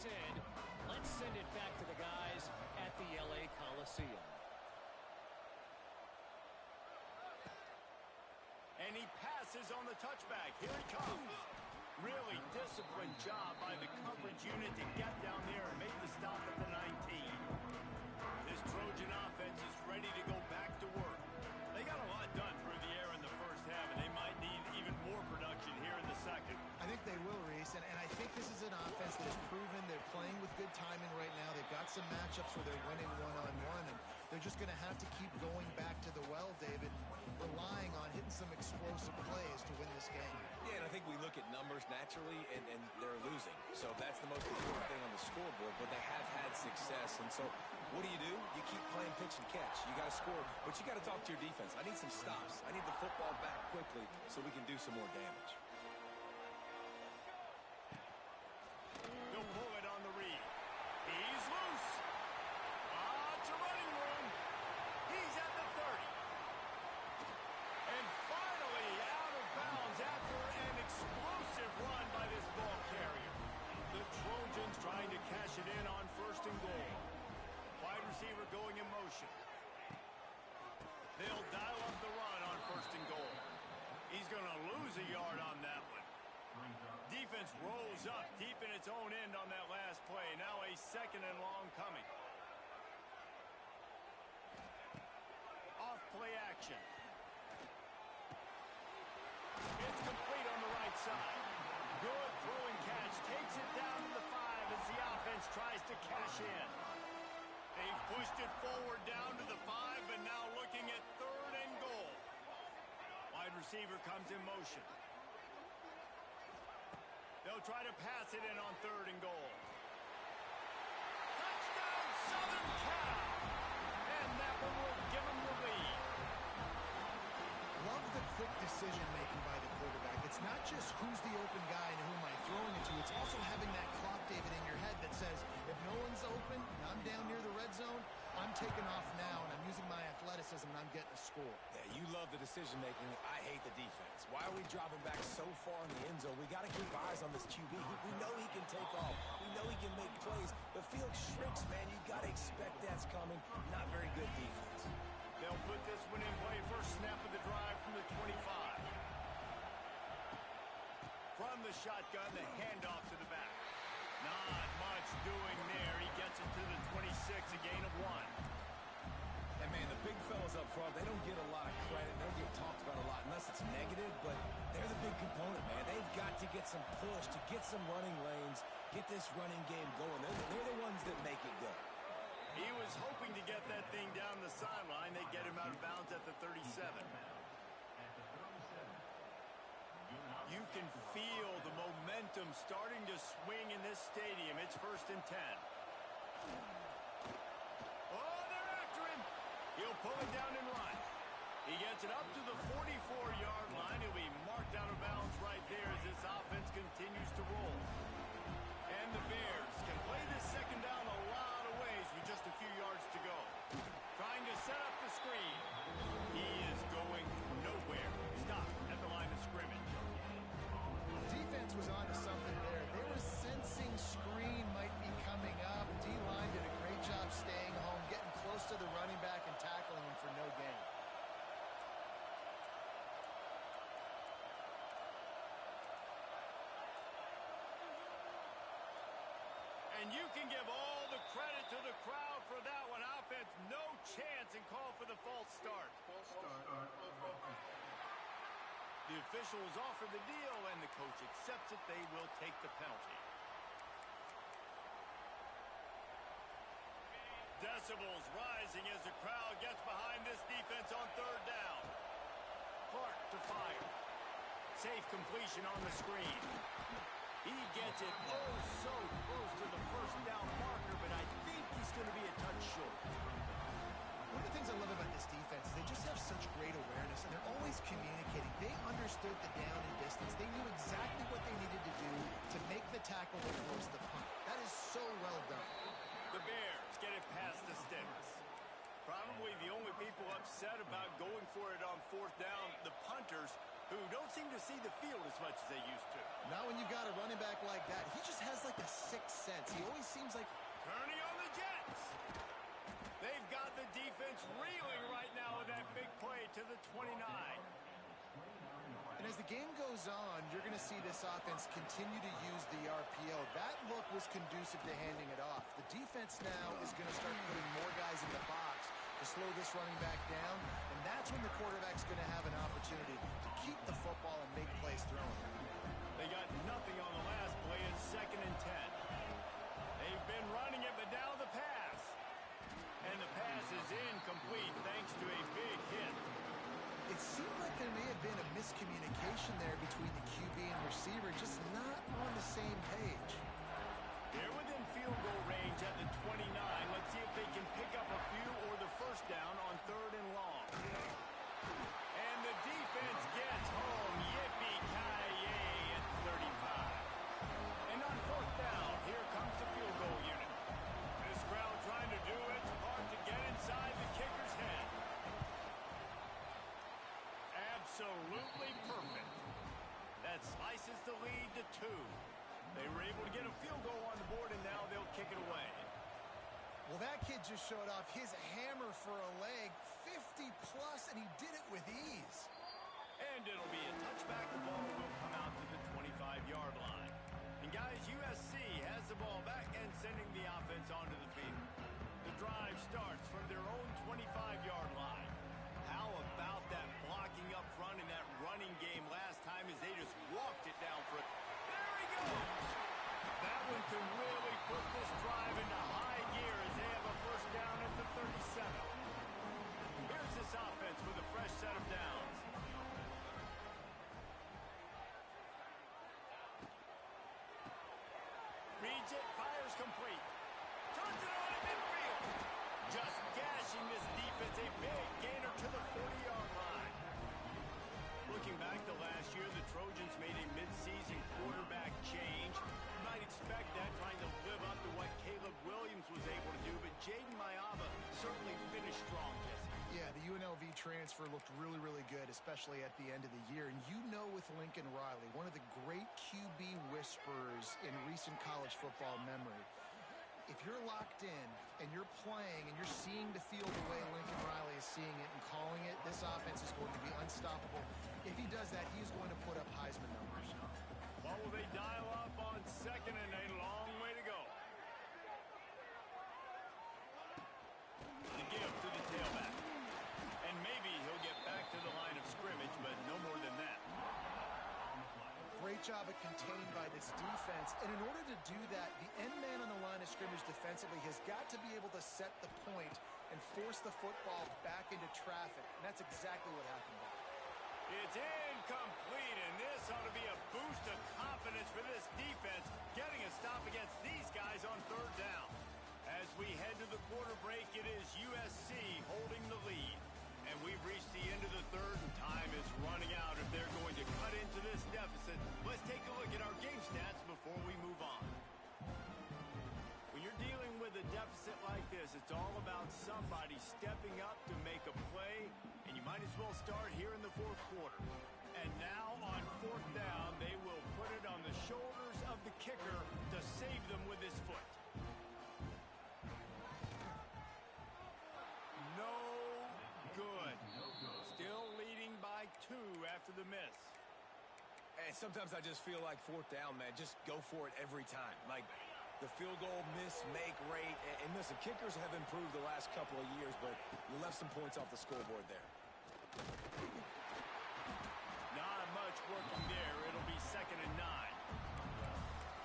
said, let's send it back to the guys at the L.A. Coliseum. And he passes on the touchback. Here he comes. Really disciplined job by the coverage unit to get down there and make the stop at the 19. This Trojan offense is ready to go back to work. They got a lot done through the air in the first half, and they might need even more production here in the second. I think they will, Reese, and I think this is an offense that has proven they're playing with good timing right now. They've got some matchups where they're winning one-on-one, and they're just going to have to keep going back to the well, David, relying on hitting some explosive plays to win this game. Yeah, and I think we look at numbers naturally, and they're losing. So that's the most important thing on the scoreboard, but they have had success. And so what do? You keep playing pitch and catch. You got to score, but you got to talk to your defense. I need some stops. I need the football back quickly so we can do some more damage. They'll pull it on the read. He's loose. It's a running room. He's at the 30. And finally out of bounds after an explosive run by this ball carrier. The Trojans trying to cash it in on 1st and goal. Wide receiver going in motion. They'll dial up the run on 1st and goal. He's going to lose a yard on that one. Defense rolls up deep in its own end on that last play. Now a 2nd and long coming. Off play action. It's complete on the right side. Good throwing catch. Takes it down to the 5 as the offense tries to cash in. They've pushed it forward down to the 5, but now looking at 3rd and goal. Wide receiver comes in motion. They'll try to pass it in on 3rd and goal. Touchdown, Southern Cal! And that one will give them the lead. Love the quick decision-making by the quarterback. It's not just who's the open guy and who am I throwing it to. It's also having that clock, David, in your head that says, if no one's open and I'm down near the red zone, I'm taking off now and I'm using my athleticism and I'm getting a score. Yeah, you love the decision-making. I hate the defense. Why are we dropping back so far in the end zone? We got to keep eyes on this QB. We know he can take off. We know he can make plays. The field shrinks, man. You got to expect that's coming. Not very good defense. They'll put this one in play. First snap of the drive from the 25. From the shotgun, the handoff to the back. Not much doing there. He gets it to the 26, a gain of 1. And, man, the big fellas up front, they don't get a lot of credit. They don't get talked about a lot unless it's negative, but they're the big component, man. They've got to get some push, to get some running lanes, get this running game going. They're the ones that make it go. He was hoping to get that thing down the sideline. They get him out of bounds at the 37. You can feel the momentum starting to swing in this stadium. It's 1st and 10. Oh, they're after him. He'll pull it down and run. He gets it up to the 44-yard line. He'll be marked out of bounds right there as this offense continues to roll. And the Bears can play this 2nd down a lot of ways with just a few yards to go. Trying to set up the screen. He is going nowhere. Stop at the line of scrimmage. Defense was onto something there. They were sensing screen might be coming up. D-line did a great job staying home, getting close to the running back and tackling him for no gain. And you can give all the credit to the crowd for that one. Offense, no chance, and call for the false start. The officials offer the deal, and the coach accepts it. They will take the penalty. Decibels rising as the crowd gets behind this defense on 3rd down. Clark to fire. Safe completion on the screen. He gets it so close to the 1st down marker, but I think he's going to be a touch short. One of the things I love about this defense is they just have such great awareness, and they're always communicating. They understood the down and distance. They knew exactly what they needed to do to make the tackle that forced the punt. That is so well done. The Bears get it past the sticks. Probably the only people upset about going for it on 4th down, the punters, who don't seem to see the field as much as they used to. Not when you've got a running back like that, he just has like a sixth sense. He always seems like... Turning on the Jets. They've got the defense reeling right now with that big play to the 29. And as the game goes on, you're going to see this offense continue to use the RPO. That look was conducive to handing it off. The defense now is going to start putting more guys in the box to slow this running back down, and that's when the quarterback's going to have an opportunity to keep the football and make plays throwing. They got nothing on the last play in 2nd and 10. They've been running it, but now the pass. And the pass is incomplete thanks to a big hit. It seemed like there may have been a miscommunication there between the QB and receiver, just not on the same page. They're within field goal range at the 29. Let's see if they can pick up a few or the first down on 3rd and long. And the defense gets home. Yippee-ki-yay at 35. And on 4th down, here comes the field goal unit. This crowd trying to do its part to get inside the kicker's head. Absolutely perfect. That slices the lead to 2. They were able to get a field goal on the board, and now they'll kick it away. Well, that kid just showed off his hammer for a leg, 50-plus, and he did it with ease. And it'll be a touchback. The ball will come out to the 25-yard line. And, guys, USC has the ball back and sending the offense onto the field. The drive starts from their own 25-yard line. How about that blocking up front in that running game last time as they just walked it down for it? There he goes! That one can really put this drive into high gear as they have a first down at the 37. Here's this offense with a fresh set of downs. Reads it, fires complete. Turns it on at midfield. Just gashing this defense, a big gainer to the 40-yard line. Looking back to last year, the Trojans made a midseason quarterback change. You might expect that, trying to live up to what Caleb Williams was able to do, but Jaden Mayava certainly finished strong, Jesse. Yeah, the UNLV transfer looked really, really good, especially at the end of the year. And you know with Lincoln Riley, one of the great QB whisperers in recent college football memory, if you're locked in and you're playing and you're seeing the field the way Lincoln Riley is seeing it and calling it, this offense is going to be unstoppable. If he does that, he's going to put up Heisman numbers. What will they dial up on 2nd and a long way to go? The give to the tailback. And maybe he'll get back to the line of scrimmage, but no more than that. Great job at contained by this defense. And in order to do that, the end man on the line of scrimmage defensively has got to be able to set the point and force the football back into traffic. And that's exactly what happened there. It's incomplete, and this ought to be a boost of confidence for this defense, getting a stop against these guys on 3rd down. As we head to the quarter break, it is USC holding the lead. And we've reached the end of the 3rd, and time is running out if they're going to cut into this deficit. Let's take a look at our game stats before we move on. When you're dealing with a deficit like this, it's all about somebody stepping up to make a play, and you might as well start here in the 4th quarter. And now on 4th down, they will put it on the shoulders of the kicker to save them with his foot. No good. Still leading by 2 after the miss. And sometimes I just feel like 4th down, man, just go for it every time. Like the field goal miss, make rate. And listen, kickers have improved the last couple of years, but you left some points off the scoreboard there. Not much working there. It'll be 2nd and 9.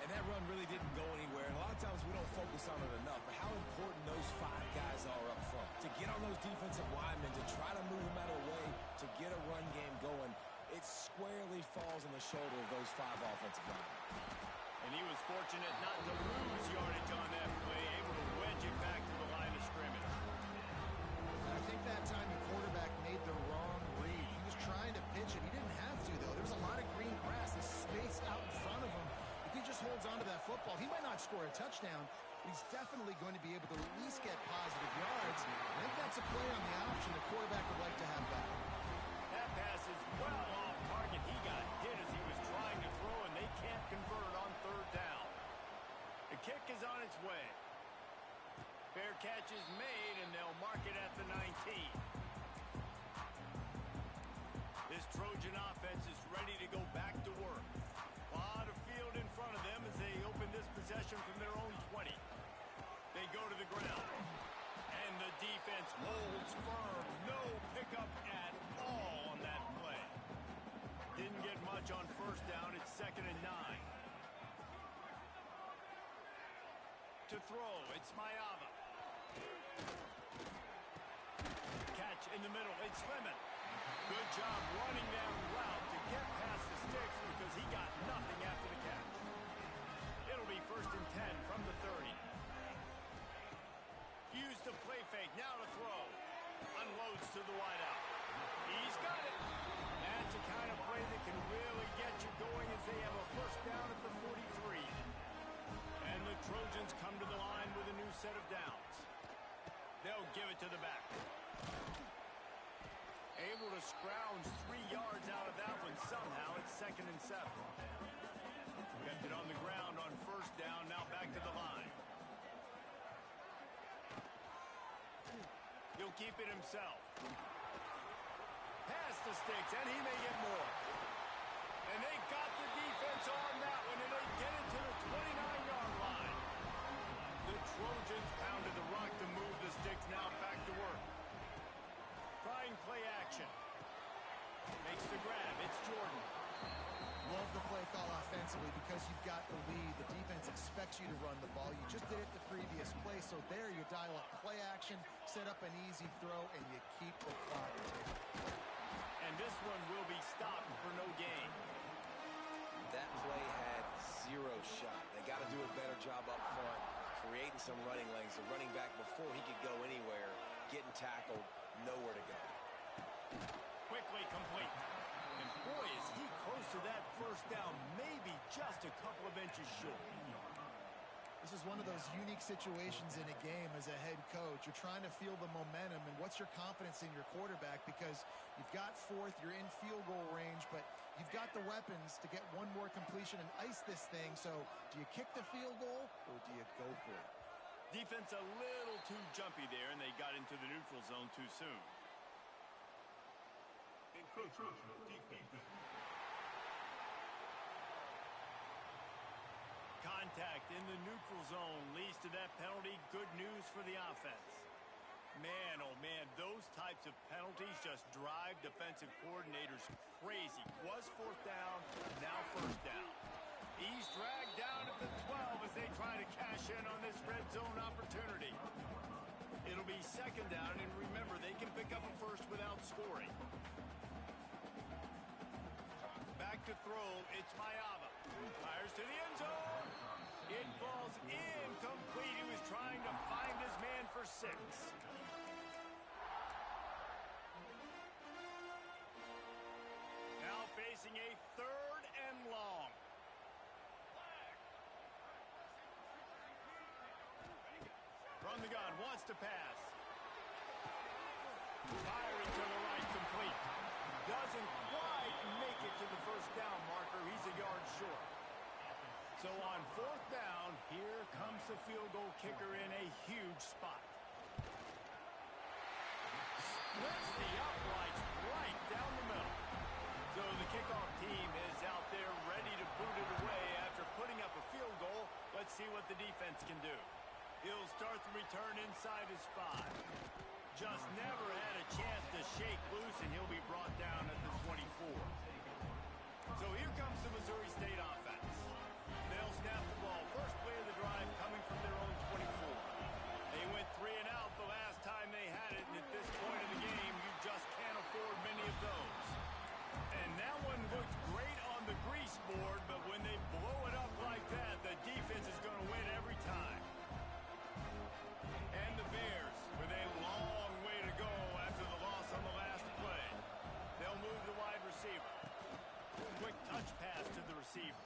And that run really didn't go anywhere. And a lot of times we don't focus on it enough. But how important those 5 guys are up front. To get on those defensive linemen, to try to move them out of the way, to get a run game going, it squarely falls on the shoulder of those 5 offensive linemen. And he was fortunate not to lose yardage on that play, able to wedge it back to the line of scrimmage. I think that time the quarterback made the wrong read. He was trying to pitch it. He didn't have to, though. There was a lot of green grass, this space out in front of him. If he just holds on to that football, he might not score a touchdown, but he's definitely going to be able to at least get positive yards. I think that's a play on the option the quarterback would like to have back. That pass is well off target. He got hit as he was trying to throw, and they can't convert on its way. Fair catch is made, and they'll mark it at the 19. This Trojan offense is ready to go back to work. A lot of field in front of them as they open this possession from their own 20. They go to the ground. And the defense holds firm. No pickup at all on that play. Didn't get much on first down. It's 2nd and 9. To throw, it's Mayava. Catch in the middle, it's Lemon. Good job running that route to get past the sticks because he got nothing after the catch. It'll be 1st and 10 from the 30. Use the play fake, now to throw. Unloads to the wideout. He's got it. That's the kind of play that can really get you going as they have a first down at the 43. And the Trojans come to the line with a new set of downs. They'll give it to the back. Able to scrounge 3 yards out of that one somehow. It's 2nd and 7. Kept it on the ground on first down. Now back to the line. He'll keep it himself. Pass the sticks, and he may get more. And they got the defense on that one, and they get it to the 29-yard line. The Trojans pounded the rock to move the sticks. Now back to work. Trying play action. Makes the grab. It's Jordan. Love the play call offensively because you've got the lead. The defense expects you to run the ball. You just did it the previous play, so there you dial up play action, set up an easy throw, and you keep the clock ticking. And this one will be stopped for no gain. That play had 0 shot. They got to do a better job up front, creating some running lanes. The running back, before he could go anywhere, getting tackled, nowhere to go. Quickly complete. And boy, is he close to that first down, maybe just a couple of inches short. This is one of those unique situations in a game as a head coach. You're trying to feel the momentum, and what's your confidence in your quarterback? Because you've got 4th, you're in field goal range, but you've got the weapons to get one more completion and ice this thing. So do you kick the field goal, or do you go for it? Defense a little too jumpy there, and they got into the neutral zone too soon. Contact in the neutral zone leads to that penalty. Good news for the offense. Man, oh man, those types of penalties just drive defensive coordinators crazy. Was 4th down, now 1st down. He's dragged down at the 12 as they try to cash in on this red zone opportunity. It'll be 2nd down, and remember, they can pick up a first without scoring. Back to throw, it's Mayava. Fires to the end zone. It falls incomplete. He was trying to find his man for 6. Now facing a 3rd and long. From the gun, wants to pass. Firing to the right, complete. Doesn't quite make it to the first down marker. He's a yard short. So on 4th down, here comes the field goal kicker in a huge spot. Splits the uprights right down the middle. So the kickoff team is out there ready to boot it away after putting up a field goal. Let's see what the defense can do. He'll start the return inside his 5. Just never had a chance to shake loose, and he'll be brought down at the 24. So here comes the Missouri State offense. They'll snap the ball. First play of the drive coming from their own 24. They went 3 and out the last time they had it, and at this point in the game, you just can't afford many of those. And that one looked great on the grease board, but when they blow it up like that, the defense is going to win every time. And the Bears, with a long way to go after the loss on the last play. They'll move the wide receiver. Quick touch pass to the receiver.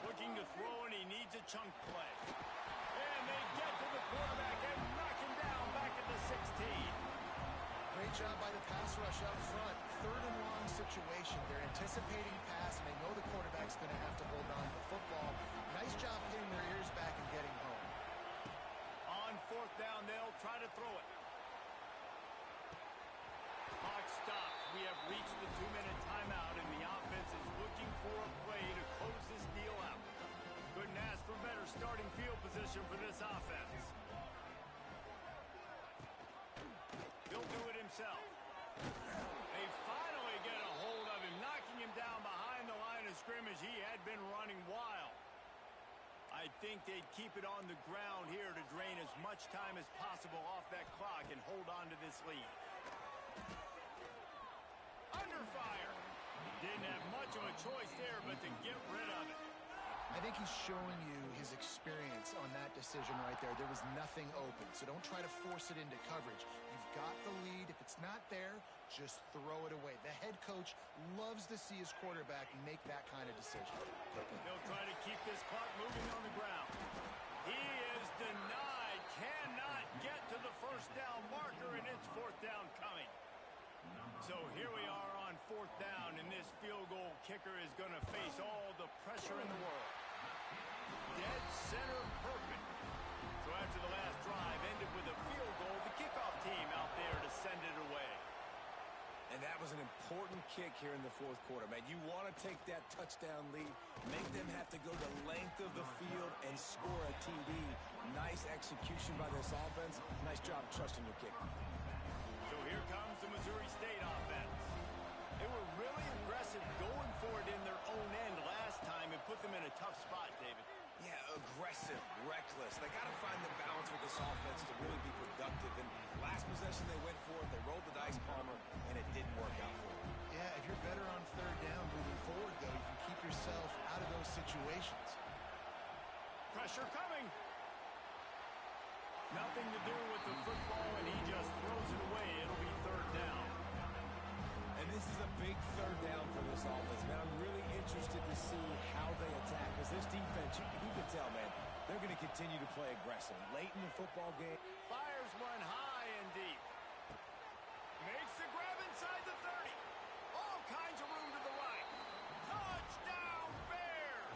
Looking to throw, and he needs a chunk play. And they get to the quarterback and knock him down back at the 16. Great job by the pass rush up front. Third and long situation. They're anticipating pass, and they know the quarterback's going to have to hold on to the football. Nice job hitting their ears back and getting home. On fourth down, they'll try to throw it. Clock stops. We have reached the 2-minute timeout, and the offense is looking for a play to close this deal out. Couldn't ask for better starting field position for this offense. He'll do it himself. They finally get a hold of him, knocking him down behind the line of scrimmage. He had been running wild. I think they'd keep it on the ground here to drain as much time as possible off that clock and hold on to this lead. Under fire. Didn't have much of a choice there, but to get rid of it. I think he's showing you his experience on that decision right there. There was nothing open, so don't try to force it into coverage. You've got the lead. If it's not there, just throw it away. The head coach loves to see his quarterback make that kind of decision. They'll try to keep this clock moving on the ground. He is denied. Cannot get to the first down marker, and it's fourth down coming. So here we are on fourth down, and this field goal kicker is going to face all the pressure in the world. Dead center perfect. So after the last drive ended with a field goal, the kickoff team out there to send it away. And that was an important kick here in the fourth quarter, man. You want to take that touchdown lead, make them have to go the length of the field and score a TD. Nice execution by this offense. Nice job trusting your kicker. So here comes the Missouri State offense. They were really aggressive going for it in their own end last time and put them in a tough spot, David. Yeah, aggressive, reckless. They got to find the balance with this offense to really be productive. And last possession they went for it, they rolled the dice, Palmer, and it didn't work out for them. Yeah, if you're better on third down moving forward, though, you can keep yourself out of those situations. Pressure coming. Nothing to do with the football, and he just throws it away. It'll be third down. And this is a big third down for this offense, man. I'm really interested to see how they attack. Because this defense, you can tell, man, they're going to continue to play aggressive. Late in the football game. Fires one high and deep. Makes the grab inside the 30. All kinds of room to the right. Touchdown, Bears!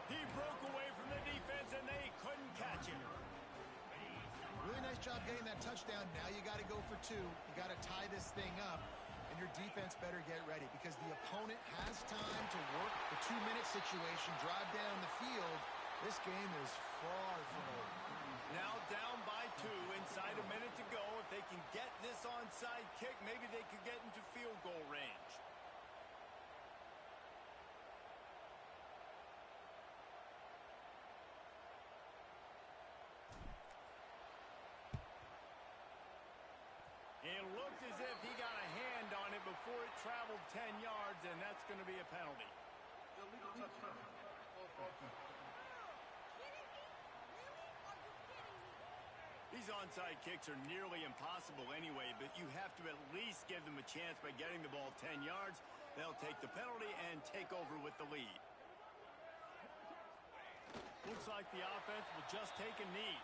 He broke away from the defense, and they couldn't catch him. Really nice job getting that touchdown. Now you got to go for two. You got to tie this thing up, and your defense better get ready because the opponent has time to work the 2-minute situation, drive down the field. This game is far from over. Now down by 2, inside a minute to go. If they can get this onside kick, maybe they could get into field goal range. It looked as if he got a hand on it before it traveled 10 yards, and that's going to be a penalty. These onside kicks are nearly impossible anyway, but you have to at least give them a chance by getting the ball 10 yards. They'll take the penalty and take over with the lead. Looks like the offense will just take a knee.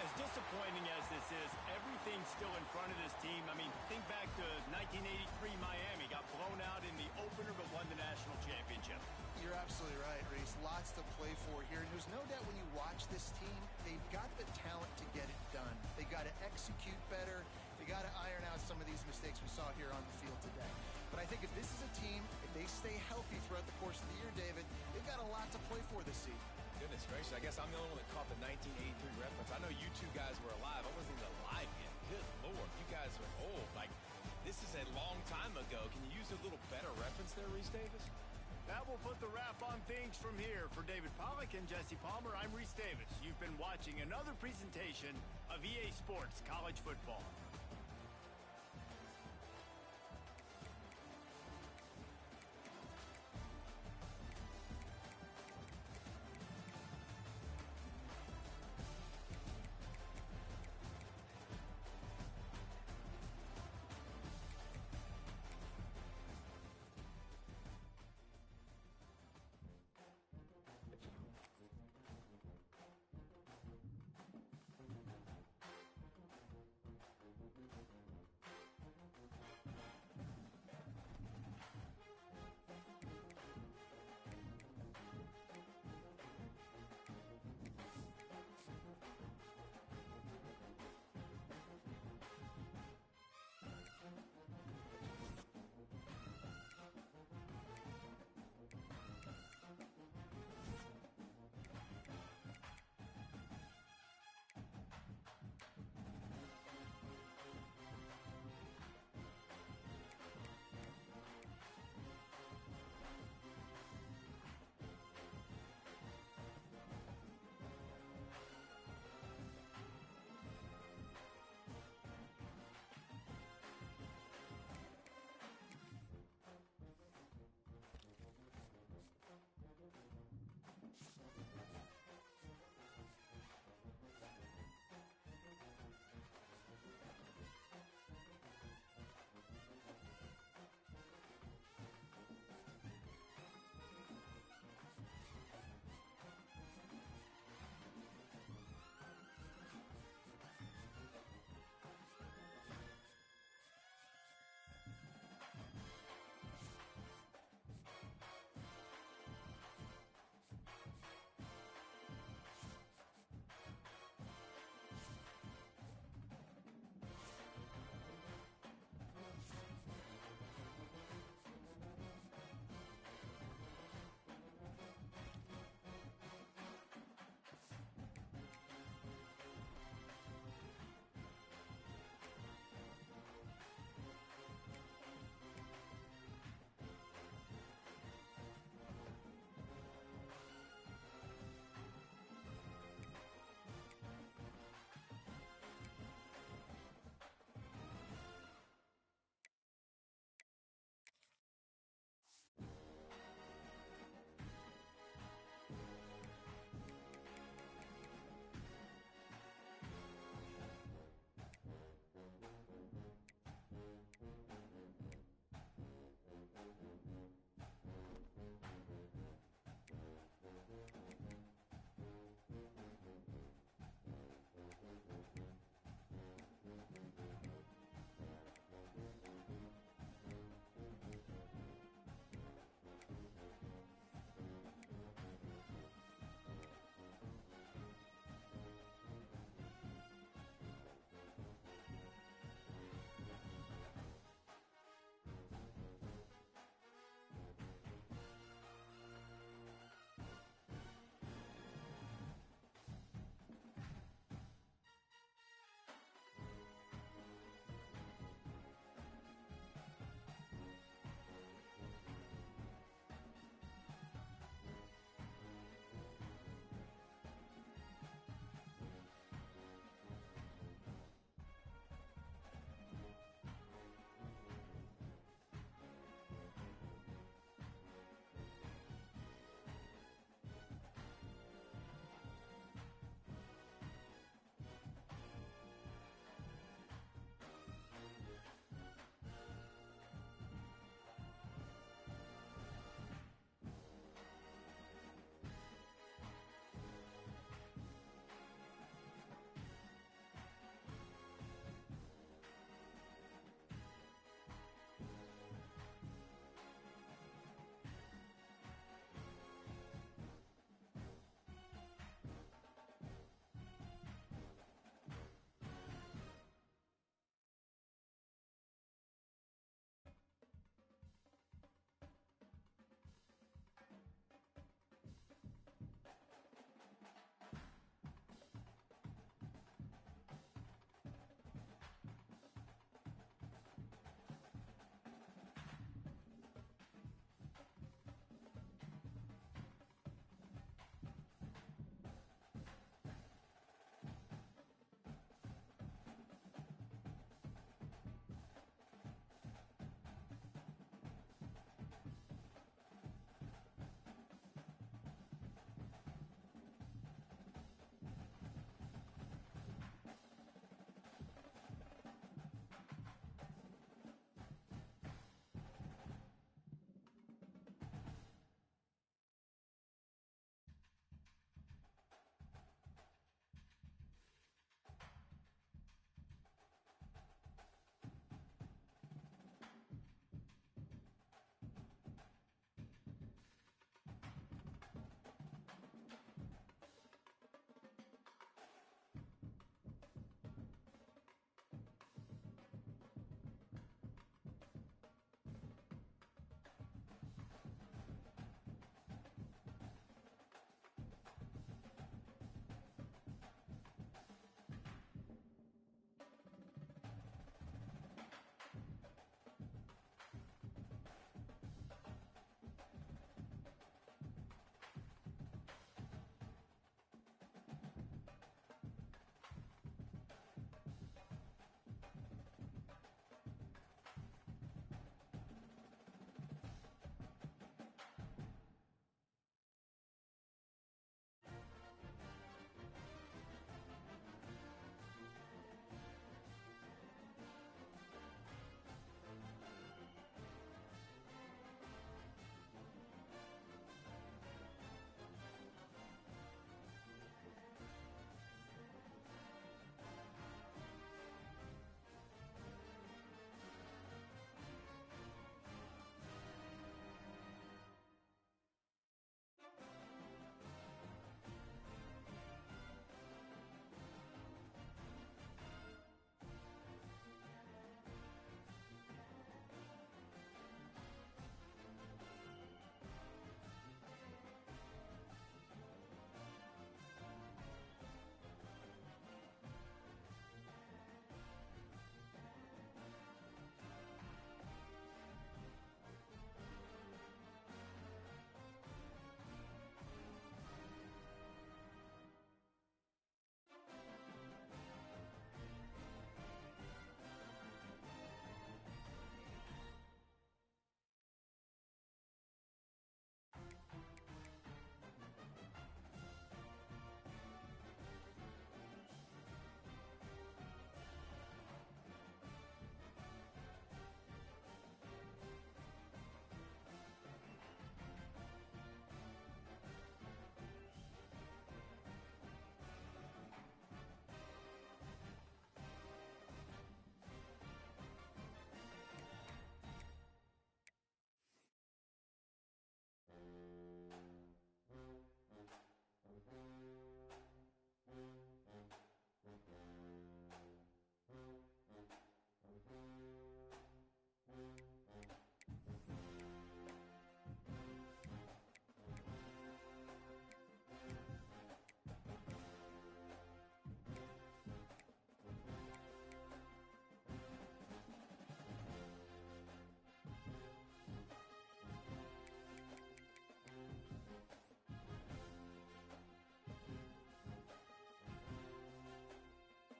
As disappointing as this is, everything's still in front of this team. I mean, think back to 1983 Miami. Got blown out in the opener but won the national championship. You're absolutely right, Reese. Lots to play for here. And there's no doubt when you watch this team, they've got the talent to get it done. They got to execute better. They got to iron out some of these mistakes we saw here on the field today. But I think if this is a team, if they stay healthy throughout the course of the year, David, they've got a lot to play for this season. Goodness gracious, I guess I'm the only one that caught the 1983 reference. I know you two guys were alive. I wasn't even alive yet. Good Lord, you guys are old. Like, this is a long time ago. Can you use a little better reference there, Reese Davis? That will put the wrap on things from here. For David Pollack and Jesse Palmer, I'm Reese Davis. You've been watching another presentation of EA Sports College Football.